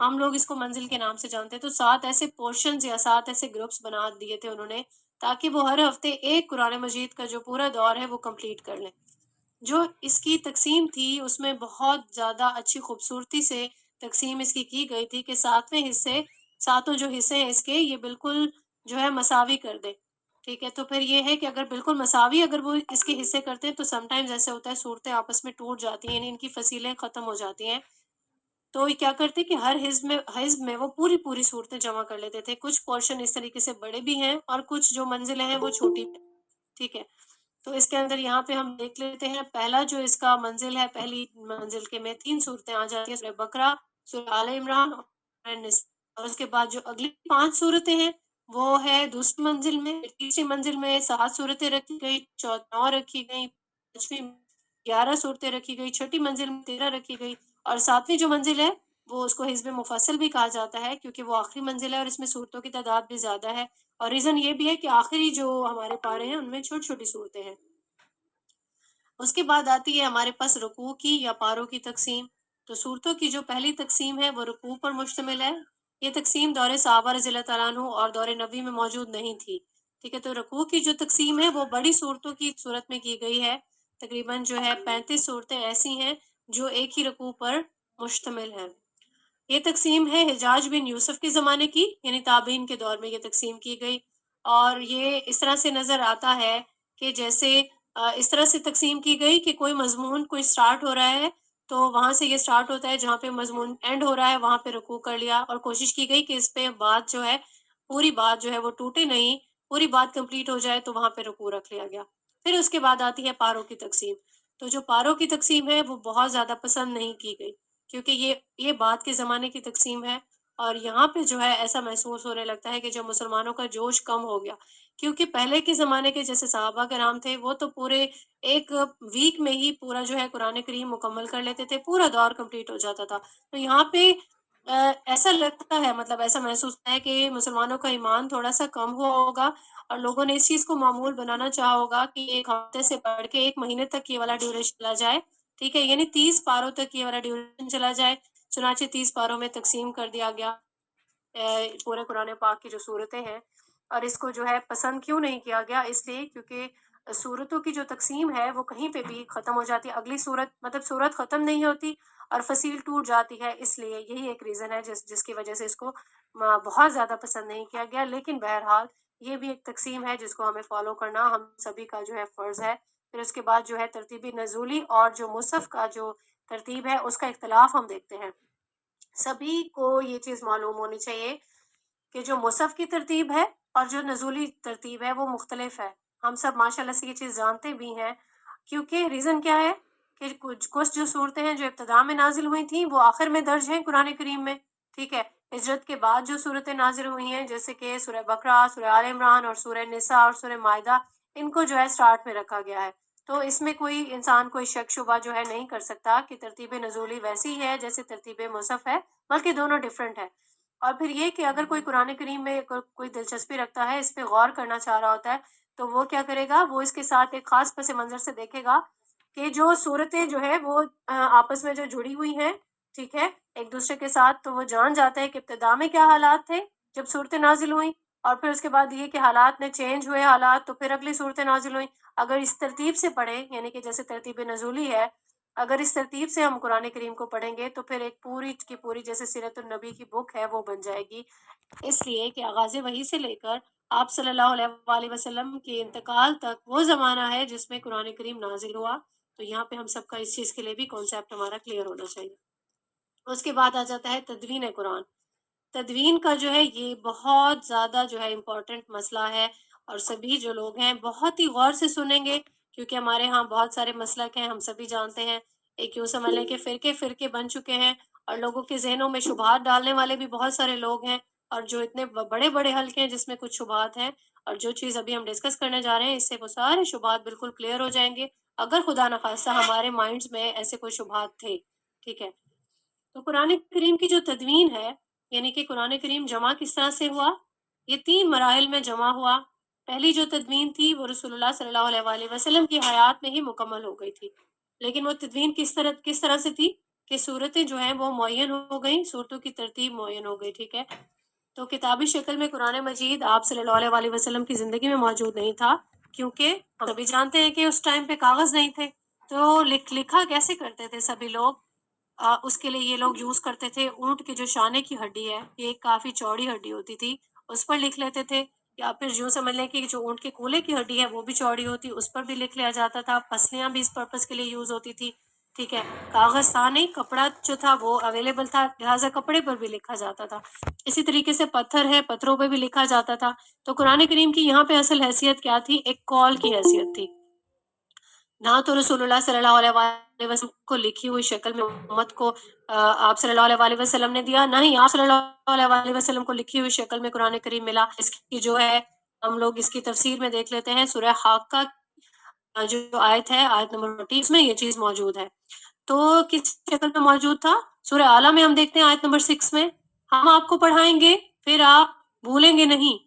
ہم لوگ اس کو منزل کے نام سے جانتے ہیں، تو 7 ایسے پورشنز یا 7 ایسے گروپس بنا دیے تھے انہوں نے، تاکہ وہ ہر ہفتے ایک قرآن مجید کا جو پورا دور ہے وہ کمپلیٹ کر لیں۔ جو اس کی تقسیم تھی اس میں بہت زیادہ اچھی خوبصورتی سے تقسیم اس کی گئی تھی کہ 7ویں حصے، ساتوں جو حصے ہیں اس کے، یہ بالکل جو ہے مساوی کر دے، ٹھیک ہے۔ تو پھر یہ ہے کہ اگر بالکل مساوی اگر وہ اس کے حصے کرتے ہیں تو سم ٹائمز ایسے ہوتا ہے صورتیں آپس میں ٹوٹ جاتی ہیں، یعنی ان کی فصیلیں ختم ہو جاتی ہیں، تو یہ کیا کرتے کہ ہر حزب میں وہ پوری پوری صورتیں جمع کر لیتے تھے، کچھ پورشن اس طریقے سے بڑے بھی ہیں اور کچھ جو منزلیں ہیں وہ چھوٹی بھی ہیں، ٹھیک ہے۔ تو اس کے اندر یہاں پہ ہم دیکھ لیتے ہیں، پہلا جو اس کا منزل ہے، پہلی منزل کے میں 3 صورتیں آ جاتی ہیں، سورہ بقرہ، سورہ آل عمران اور سورہ نساء، اور اس کے بعد جو اگلی 5 صورتیں ہیں وہ ہے دوسری منزل میں، پھر تیسری منزل میں 7 صورتیں رکھی گئی، 9 رکھی گئی، پانچویں 11 صورتیں رکھی گئی، چھٹی منزل میں 13 رکھی گئی، اور 7ویں جو منزل ہے وہ اس کو حزب مفصل بھی کہا جاتا ہے، کیونکہ وہ آخری منزل ہے اور اس میں صورتوں کی تعداد بھی زیادہ ہے، اور ریزن یہ بھی ہے کہ آخری جو ہمارے پارے ہیں ان میں چھوٹی چھوٹی صورتیں ہیں۔ اس کے بعد آتی ہے ہمارے پاس رکوع کی یا پاروں کی تقسیم۔ تو صورتوں کی جو پہلی تقسیم ہے وہ رکوع پر مشتمل ہے، یہ تقسیم دور صحابہ رضی اللہ تعالیٰ عنہ اور دور نبی میں موجود نہیں تھی، ٹھیک ہے۔ تو رکوع کی جو تقسیم ہے وہ بڑی صورتوں کی صورت میں کی گئی ہے، تقریباً جو ہے 35 صورتیں ایسی ہیں جو ایک ہی رکوع پر مشتمل ہیں۔ یہ تقسیم ہے حجاج بن یوسف کے زمانے کی، یعنی تابعین کے دور میں یہ تقسیم کی گئی، اور یہ اس طرح سے نظر آتا ہے کہ جیسے اس طرح سے تقسیم کی گئی کہ کوئی مضمون کوئی سٹارٹ ہو رہا ہے تو وہاں سے یہ سٹارٹ ہوتا ہے، جہاں پہ مضمون اینڈ ہو رہا ہے وہاں پہ رکوع کر لیا، اور کوشش کی گئی کہ اس پہ بات جو ہے، پوری بات جو ہے وہ ٹوٹے نہیں، پوری بات کمپلیٹ ہو جائے تو وہاں پہ رکوع رکھ لیا گیا۔ پھر اس کے بعد آتی ہے پاروں کی تقسیم۔ تو جو پاروں کی تقسیم ہے وہ بہت زیادہ پسند نہیں کی گئی، کیونکہ یہ بعد کے زمانے کی تقسیم ہے، اور یہاں پہ جو ہے ایسا محسوس ہونے لگتا ہے کہ جو مسلمانوں کا جوش کم ہو گیا، کیونکہ پہلے کے زمانے کے جیسے صحابہ کرام تھے وہ تو پورے ایک ویک میں ہی پورا جو ہے قرآن کریم مکمل کر لیتے تھے، پورا دور کمپلیٹ ہو جاتا تھا۔ تو یہاں پہ ایسا لگتا ہے، مطلب ایسا محسوس ہوتا ہے کہ مسلمانوں کا ایمان تھوڑا سا کم ہوا ہوگا، اور لوگوں نے اس چیز کو معمول بنانا چاہا ہوگا کہ ایک ہفتے سے پڑھ کے ایک مہینے تک یہ والا ڈیوریشن چلا جائے، ٹھیک ہے، یعنی 30 پاروں تک یہ والا ڈیوریشن چلا جائے، چنانچہ 30 پاروں میں تقسیم کر دیا گیا پورے قرآن پاک کی جو صورتیں ہیں۔ اور اس کو جو ہے پسند کیوں نہیں کیا گیا، اس لیے کیونکہ صورتوں کی جو تقسیم ہے وہ کہیں پہ بھی ختم ہو جاتی ہے، اگلی صورت مطلب صورت ختم نہیں ہوتی اور فصیل ٹوٹ جاتی ہے، اس لیے یہی ایک ریزن ہے جس کی وجہ سے اس کو بہت زیادہ پسند نہیں کیا گیا، لیکن بہرحال یہ بھی ایک تقسیم ہے جس کو ہمیں فالو کرنا ہم سبھی کا جو ہے فرض ہے۔ پھر اس کے بعد جو ہے ترتیبی نزولی اور جو مصحف کا جو ترتیب ہے اس کا اختلاف ہم دیکھتے ہیں۔ سبھی کو یہ چیز معلوم ہونی چاہیے کہ جو مصحف کی ترتیب ہے اور جو نزولی ترتیب ہے وہ مختلف ہے، ہم سب ماشاءاللہ سے یہ چیز جانتے بھی ہیں، کیونکہ ریزن کیا ہے کہ کچھ جو صورتیں ہیں جو ابتدا میں نازل ہوئی تھیں وہ آخر میں درج ہیں قرآن کریم میں، ٹھیک ہے۔ ہجرت کے بعد جو صورتیں نازل ہوئی ہیں جیسے کہ سورہ بقرہ، سورہ آل عمران اور سورہ نساء اور سورہ مائدہ، ان کو جو ہے سٹارٹ میں رکھا گیا ہے، تو اس میں کوئی انسان کوئی شک شبہ جو ہے نہیں کر سکتا کہ ترتیب نزولی ویسی ہے جیسے ترتیب مصحف ہے، بلکہ دونوں ڈیفرنٹ ہے۔ اور پھر یہ کہ اگر کوئی قرآن کریم میں کوئی دلچسپی رکھتا ہے، اس پہ غور کرنا چاہ رہا ہوتا ہے، تو وہ کیا کرے گا، وہ اس کے ساتھ ایک خاص پس منظر سے دیکھے گا کہ جو صورتیں جو ہے وہ آپس میں جو جڑی ہوئی ہیں، ٹھیک ہے، ایک دوسرے کے ساتھ، تو وہ جان جاتا ہے کہ ابتدا میں کیا حالات تھے جب صورتیں نازل ہوئیں، اور پھر اس کے بعد یہ کہ حالات میں چینج ہوئے حالات تو پھر اگلی صورتیں نازل ہوئیں۔ اگر اس ترتیب سے پڑھیں، یعنی کہ جیسے ترتیب نزولی ہے، اگر اس ترتیب سے ہم قرآن کریم کو پڑھیں گے تو پھر ایک پوری کی پوری جیسے سیرت النبی کی بک ہے وہ بن جائے گی، اس لیے کہ آغاز وحی سے لے کر آپ صلی اللہ علیہ وآلہ وسلم کے انتقال تک وہ زمانہ ہے جس میں قرآن کریم نازل ہوا. تو یہاں پہ ہم سب کا اس چیز کے لیے بھی کانسیپٹ ہمارا کلیئر ہونا چاہیے. اس کے بعد آ جاتا ہے تدوین قرآن. تدوین کا جو ہے یہ بہت زیادہ جو ہے امپورٹنٹ مسئلہ ہے، اور سبھی جو لوگ ہیں بہت ہی غور سے سنیں گے، کیونکہ ہمارے ہاں بہت سارے مسلک ہیں، ہم سبھی جانتے ہیں. ایک یوں سمجھ لیں کہ فرقے فرقے بن چکے ہیں، اور لوگوں کے ذہنوں میں شبہات ڈالنے والے بھی بہت سارے لوگ ہیں، اور جو اتنے بڑے بڑے حلقے ہیں جس میں کچھ شبہات ہیں. اور جو چیز ابھی ہم ڈسکس کرنے جا رہے ہیں اس سے وہ سارے شبہات بالکل کلیئر ہو جائیں گے، اگر خدا نخواستہ ہمارے مائنڈز میں ایسے کوئی شبہات تھے. ٹھیک ہے. تو قرآن کریم کی جو تدوین ہے، یعنی کہ قرآن کریم جمع کس طرح سے ہوا، یہ 3 مراحل میں جمع ہوا. پہلی جو تدوین تھی وہ رسول اللہ صلی اللہ علیہ وآلہ وسلم کی حیات میں ہی مکمل ہو گئی تھی. لیکن وہ تدوین کس طرح سے تھی کہ صورتیں جو ہیں وہ معین ہو گئیں، صورتوں کی ترتیب معین ہو گئی. ٹھیک ہے. تو کتابی شکل میں قرآن مجید آپ صلی اللہ علیہ وآلہ وسلم کی زندگی میں موجود نہیں تھا، کیونکہ ہم سبھی جانتے ہیں کہ اس ٹائم پہ کاغذ نہیں تھے. تو لکھا کیسے کرتے تھے سبھی لوگ؟ اس کے لیے یہ لوگ یوز کرتے تھے اونٹ کے جو شانے کی ہڈی ہے، یہ ایک کافی چوڑی ہڈی ہوتی تھی، اس پر لکھ لیتے تھے. یا پھر یوں سمجھ لیں کہ جو اونٹ کے کولے کی ہڈی ہے وہ بھی چوڑی ہوتی، اس پر بھی لکھ لیا جاتا تھا. پسلیاں بھی اس پرپز کے لیے یوز ہوتی تھی. ٹھیک ہے. کاغذ تھا نہیں، کپڑا جو تھا وہ اویلیبل تھا، لہٰذا کپڑے پر بھی لکھا جاتا تھا. اسی طریقے سے پتھر ہے، پتھروں پہ بھی لکھا جاتا تھا. تو قرآن کریم کی یہاں پہ اصل حیثیت کیا تھی؟ ایک کال کی حیثیت تھی. نہ تو رسول اللہ صلی اللہ علیہ وآلہ وسلم کو لکھی ہوئی شکل میں امت کو آپ صلی اللہ علیہ وآلہ وسلم نے دیا، نہ ہی آپ صلی اللہ علیہ وآلہ وسلم کو لکھی ہوئی شکل میں قرآن کریم ملا. اس کی جو ہے ہم لوگ اس کی تفسیر میں دیکھ لیتے ہیں. سورہ حاقہ جو آیت ہے، آیت نمبر 30 میں یہ چیز موجود ہے. تو کس شکل میں موجود تھا؟ سورہ اعلیٰ میں ہم دیکھتے ہیں آیت نمبر 6 میں، ہم آپ کو پڑھائیں گے پھر آپ بھولیں گے نہیں.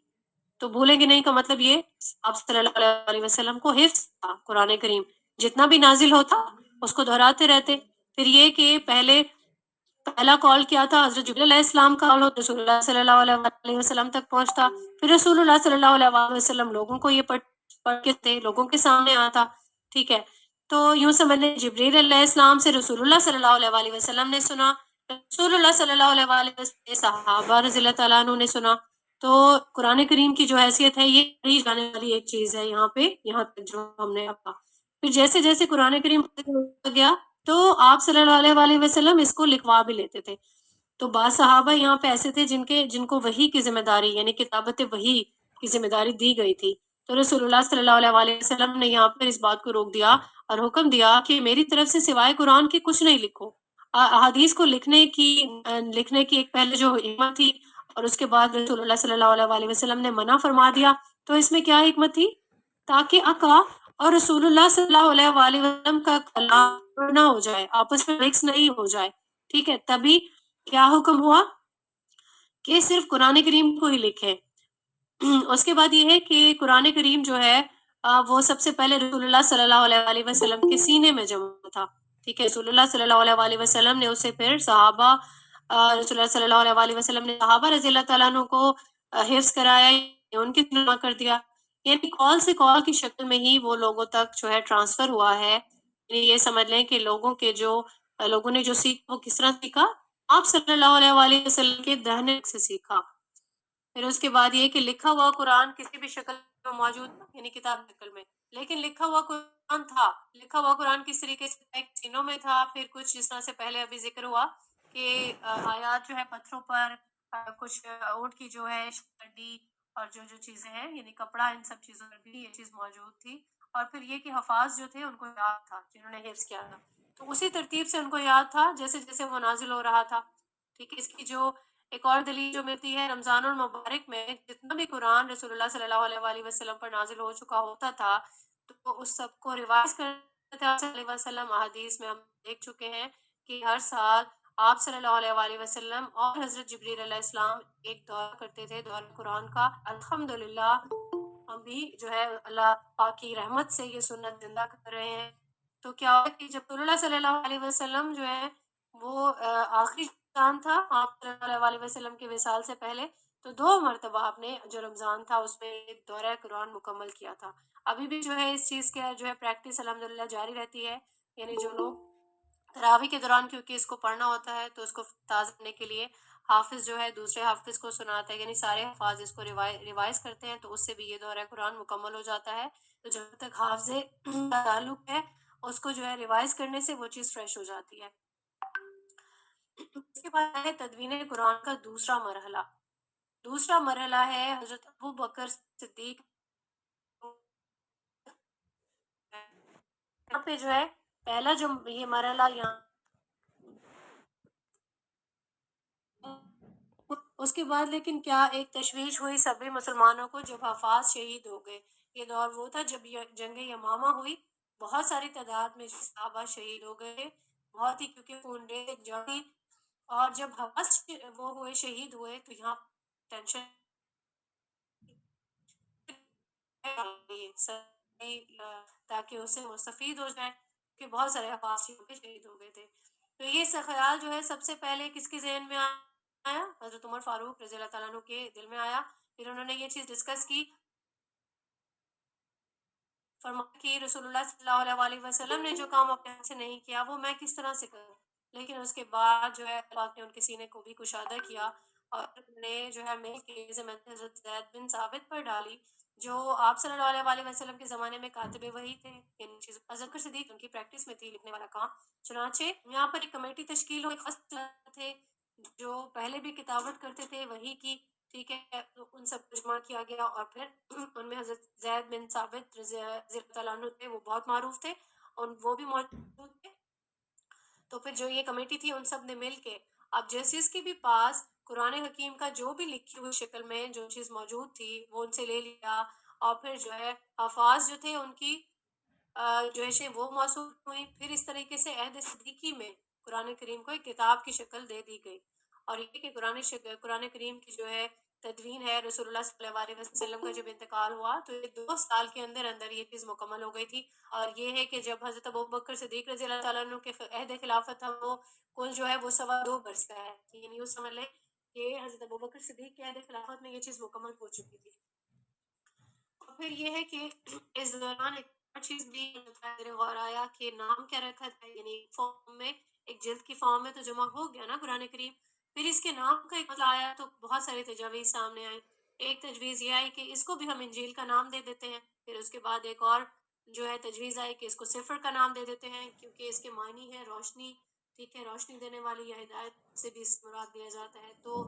تو بھولیں گے نہیں کا مطلب یہ آپ صلی اللہ علیہ وسلم کو حفظ تھا قرآن کریم، جتنا بھی نازل ہوتا اس کو دہراتے رہتے. پھر یہ کہ پہلا کال کیا تھا، حضرت جبریل علیہ السلام کا کال ہو رسول اللہ صلی اللہ علیہ وسلم تک پہنچتا. پھر رسول اللہ صلی اللہ علیہ وسلم لوگوں کو یہ پڑھ کے تھے، لوگوں کے سامنے آتا. ٹھیک ہے. تو یوں سمجھ لیں جبریل علیہ السلام سے رسول اللہ صلی اللہ علیہ وسلم نے سنا، رسول اللہ صلی اللہ علیہ وسلم صحابہ رضی اللہ تعالیٰ عنہ نے سنا. تو قرآن کریم کی جو حیثیت ہے یہ پڑھی جانے والی ایک چیز ہے یہاں پہ جو ہم نے پڑھا. پھر جیسے جیسے قرآن کریم گیا تو آپ صلی اللہ علیہ وآلہ وسلم اس کو لکھوا بھی لیتے تھے. تو بعض صحابہ یہاں پہ ایسے تھے جن کو وحی کی ذمہ داری یعنی کتابت وحی کی ذمہ داری دی گئی تھی. تو رسول اللہ صلی اللہ علیہ وآلہ وسلم نے یہاں پر اس بات کو روک دیا اور حکم دیا کہ میری طرف سے سوائے قرآن کے کچھ نہیں لکھو. احادیث کو لکھنے کی ایک پہلے جو حکمت تھی، اور اس کے بعد رسول اللہ صلی اللہ علیہ وآلہ وسلم نے منع فرما دیا. تو اس میں کیا حکمت تھی؟ تاکہ آقا اور رسول اللہ صلی اللہ علیہ وآلہ وسلم کا کلام نہ ہو جائے، آپس میں مکس نہیں ہو جائے. ٹھیک ہے. تبھی کیا حکم ہوا کہ صرف قرآن کریم کو ہی لکھیں. اس کے بعد یہ ہے کہ قرآن کریم جو ہے وہ سب سے پہلے رسول اللہ صلی اللہ علیہ وآلہ وسلم کے سینے میں جمع تھا. ٹھیک ہے. رسول اللہ صلی اللہ علیہ وآلہ وسلم نے اسے پھر صحابہ رسول اللہ صلی اللہ علیہ وآلہ وسلم نے صحابہ رضی اللہ تعالیٰ عنہ کو حفظ کرایا، ان کی جمع کر دیا. یعنی کال سے کال کی شکل میں ہی وہ لوگوں تک جو ہے ٹرانسفر ہوا ہے. یعنی یہ سمجھ لیں کہ لوگوں نے جو سیکھا وہ کس طرح سیکھا؟ آپ صلی اللہ علیہ وآلہ وسلم کے دہنے سے سیکھا. پھر اس کے بعد یہ کہ لکھا ہوا قرآن کسی بھی شکل میں موجود تھا، یعنی کتاب شکل میں، لیکن لکھا ہوا قرآن تھا. لکھا ہوا قرآن کس طریقے سے ایک سینوں میں تھا. پھر کچھ جس طرح سے پہلے ابھی ذکر ہوا کہ آیات جو ہے پتھروں پر، کچھ اونٹ کی جو ہے ہڈی اور جو چیزیں ہیں یعنی کپڑا، ان سب چیزوں پر بھی یہ چیز موجود تھی. اور پھر یہ کہ حفاظ جو تھے ان کو یاد تھا، جنہوں نے حفظ کیا تھا، تو اسی ترتیب سے ان کو یاد تھا جیسے جیسے وہ نازل ہو رہا تھا. ٹھیک ہے. اس کی جو ایک اور دلیل جو ملتی ہے، رمضان المبارک میں جتنا بھی قرآن رسول اللہ صلی اللہ علیہ وآلہ وسلم پر نازل ہو چکا ہوتا تھا تو اس سب کو ریوائز کرتے تھے آپ صلی اللہ علیہ وسلم. احادیث میں ہم دیکھ چکے ہیں کہ ہر سال آپ صلی اللہ علیہ وآلہ وسلم اور حضرت جبریل علیہ السلام ایک دورہ کرتے تھے، دورہ قرآن کا. الحمدللہ ہم بھی جو ہے اللہ پاک کی رحمت سے یہ سنت زندہ کر رہے ہیں. تو کیا ہوا کہ جب رسول اللہ صلی اللہ علیہ وسلم جو ہے وہ آخری رمضان تھا آپ صلی اللہ علیہ وسلم کے وصال سے پہلے، تو 2 مرتبہ آپ نے جو رمضان تھا اس میں دورہ قرآن مکمل کیا تھا. ابھی بھی جو ہے اس چیز کا جو ہے پریکٹس الحمدللہ جاری رہتی ہے. یعنی جو لوگ تراویح کے دوران، کیونکہ اس کو پڑھنا ہوتا ہے تو اس کو تازہ کرنے کے لیے حافظ جو ہے دوسرے حافظ کو سناتا ہے، یعنی سارے حفاظ اس کو ریوائز کرتے ہیں، تو اس سے بھی یہ دورہ قرآن مکمل ہو جاتا ہے۔ تو جب تک حافظ کا تعلق ہے اس کو جو ہے ریوائز کرنے سے وہ چیز فریش ہو جاتی ہے۔ اس کے بعد ہے تدوین قرآن کا دوسرا مرحلہ۔ دوسرا مرحلہ ہے حضرت ابو بکر صدیق، یہاں پہ جو ہے پہلا جو یہ مرحلہ یہاں، اس کے بعد لیکن کیا ایک تشویش ہوئی سبھی مسلمانوں کو جب حفاظ شہید ہو گئے۔ یہ دور وہ تھا جب جنگ یمامہ ہوئی، بہت ساری تعداد میں صحابہ شہید ہو گئے، بہت ہی، کیونکہ خون ریز جنگ تھی۔ اور جب حفاظ وہ ہوئے، شہید ہوئے، تو یہاں ٹینشن تاکہ اسے مستفید ہو جائے، کہ بہت سارے حفاظ شہید ہو گئے تھے۔ تو یہ خیال جو ہے سب سے پہلے کس کے ذہن میں آیا؟ حضرت عمر فاروق رضی اللہ تعالیٰ عنہ کے دل میں آیا۔ پھر انہوں نے یہ چیز ڈسکس کی، فرمایا کہ رسول اللہ صلی اللہ علیہ وسلم نے جو کام اپنے ہاتھ سے نہیں کیا وہ میں کس طرح سے کروں۔ لیکن اس کے بعد جو ہے پاک نے ان کے سینے کو بھی کشادہ کیا، اور نے جو ہے میل کی ذمہ حضرت زید بن ثابت پر ڈالی، جو آپ صلی اللہ علیہ وسلم کے زمانے میں کاتب وحی تھے۔ ان چیزوں حضرت بکر صدیق ان کی پریکٹس میں تھی لکھنے والا کام۔ چنانچہ یہاں پر ایک کمیٹی تشکیل ہوئی، خاص تھے جو پہلے بھی کتابت کرتے تھے وحی کی، ٹھیک ہے، تو ان سب کو جمع کیا گیا، اور پھر ان میں حضرت زید بن ثابت رضی اللہ عنہ تھے، وہ بہت معروف تھے اور وہ بھی موجود تھے۔ تو پھر جو یہ کمیٹی تھی ان سب نے مل کے، اب جیسے اس کے بھی پاس قرآن حکیم کا جو بھی لکھی ہوئی شکل میں جو چیز موجود تھی وہ ان سے لے لیا، اور پھر جو ہے حفاظ جو تھے ان کی جو ہے وہ موصول ہوئی۔ پھر اس طریقے سے عہد صدیقی میں قرآن کریم کو ایک کتاب کی شکل دے دی گئی، اور یہ کہ قرآن کریم کی جو ہے تدوین ہے، رسول اللہ صلی اللہ علیہ وسلم کا جب انتقال ہوا تو یہ 2 سال کے اندر اندر یہ چیز مکمل ہو گئی تھی۔ اور یہ ہے کہ جب حضرت ابوبکر صدیق رضی اللہ تعالیٰ عنہ کے عہد خلافت تھا، وہ کل جو ہے وہ 2.25 برس کا ہے، یعنی یوں سمجھ لیں کہ حضرت ابوبکر صدیق کے عہد خلافت میں یہ چیز مکمل ہو چکی تھی۔ اور پھر یہ ہے کہ اس دوران ایک اور چیز بھی میرے غور آیا کہ نام کیا رکھا تھا، یعنی فارم میں، ایک جلد کی فارم میں تو جمع ہو گیا نا قرآن کریم، پھر اس کے نام کا ایک مسئلہ آیا تو بہت سارے تجاویز سامنے آئے۔ ایک تجویز یہ آئی کہ اس کو بھی ہم انجیل کا نام دے دیتے ہیں، پھر اس کے بعد ایک اور جو ہے تجویز آئی کہ اس کو صفر کا نام دے دیتے ہیں، کیونکہ اس کے معنی ہے روشنی، ٹھیک ہے، روشنی دینے والی یا ہدایت سے بھی اس مراد دیا جاتا ہے۔ تو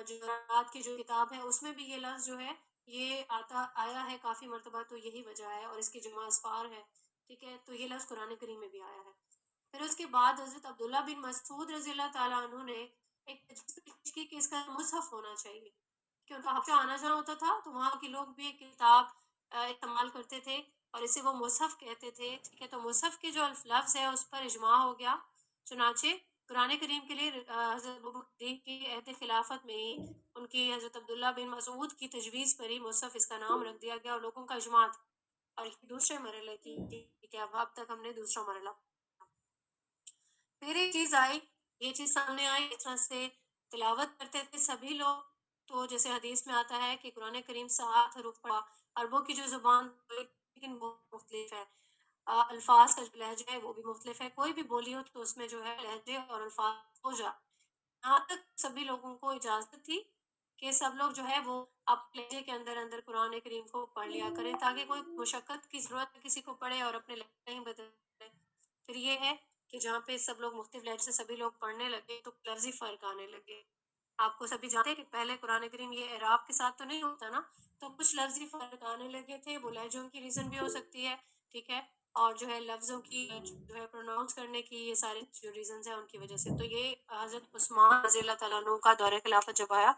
جو رات کی جو کتاب ہے اس میں بھی یہ لفظ جو ہے یہ آیا ہے کافی مرتبہ، تو یہی وجہ ہے، اور اس کی جمع اسفار ہے، ٹھیک ہے، تو یہ لفظ قرآن کریم میں بھی آیا ہے۔ پھر اس کے بعد حضرت عبداللہ بن مسعود رضی اللہ تعالیٰ عنہ نے ایک تجویز پیش کی کہ اس کا مصحف ہونا چاہیے، کہ ان کا حفظہ آنا جانا ہوتا تھا تو وہاں کے لوگ بھی ایک کتاب استعمال کرتے تھے اور اسے وہ مصحف کہتے تھے، ٹھیک ہے، تو مصحف کے جو لفظ ہے اس پر اجماع ہو گیا۔ چنانچہ قرآن کریم کے لیے حضرت ابوبکر کی عہد خلافت میں ہی ان کی حضرت عبداللہ بن مسعود کی تجویز پر ہی مصحف اس کا نام رکھ دیا گیا، اور لوگوں کا اجماع تھا۔ اور یہ دوسرے مرحلے کی، ٹھیک ہے، اب تک ہم نے دوسرا مرحلہ۔ پھر ایک چیز آئی، یہ چیز سامنے آئی، اس طرح سے تلاوت کرتے تھے سبھی لوگ، تو جیسے حدیث میں آتا ہے کہ قرآن کریم 7 حروف پڑھا، عربوں کی جو زبان لیکن وہ مختلف ہے، الفاظ کا جو لہجہ ہے وہ بھی مختلف ہے، کوئی بھی بولی ہو تو اس میں جو ہے لہجے اور الفاظ ہو جائے، یہاں تک سبھی لوگوں کو اجازت تھی کہ سب لوگ جو ہے وہ اپنے لہجے کے اندر اندر قرآن کریم کو پڑھ لیا کریں، تاکہ کوئی مشقت کی ضرورت کسی کو پڑے اور اپنے لہجے نہیں بدلے۔ پھر یہ ہے کہ جہاں پہ سب لوگ مختلف لہجے سے سبھی لوگ پڑھنے لگے تو لفظی فرق آنے لگے۔ آپ کو سبھی جانتے ہیں کہ پہلے قرآن کریم یہ اعراب کے ساتھ تو نہیں ہوتا نا، تو کچھ لفظی فرق آنے لگے تھے، وہ لہجوں کی ریزن بھی ہو سکتی ہے، ٹھیک ہے، اور جو ہے لفظوں کی جو ہے پروناؤنس کرنے کی، یہ سارے جو ریزنز ہیں ان کی وجہ سے۔ تو یہ حضرت عثمان رضی اللہ تعالیٰ عنہ کا دور خلافت جب آیا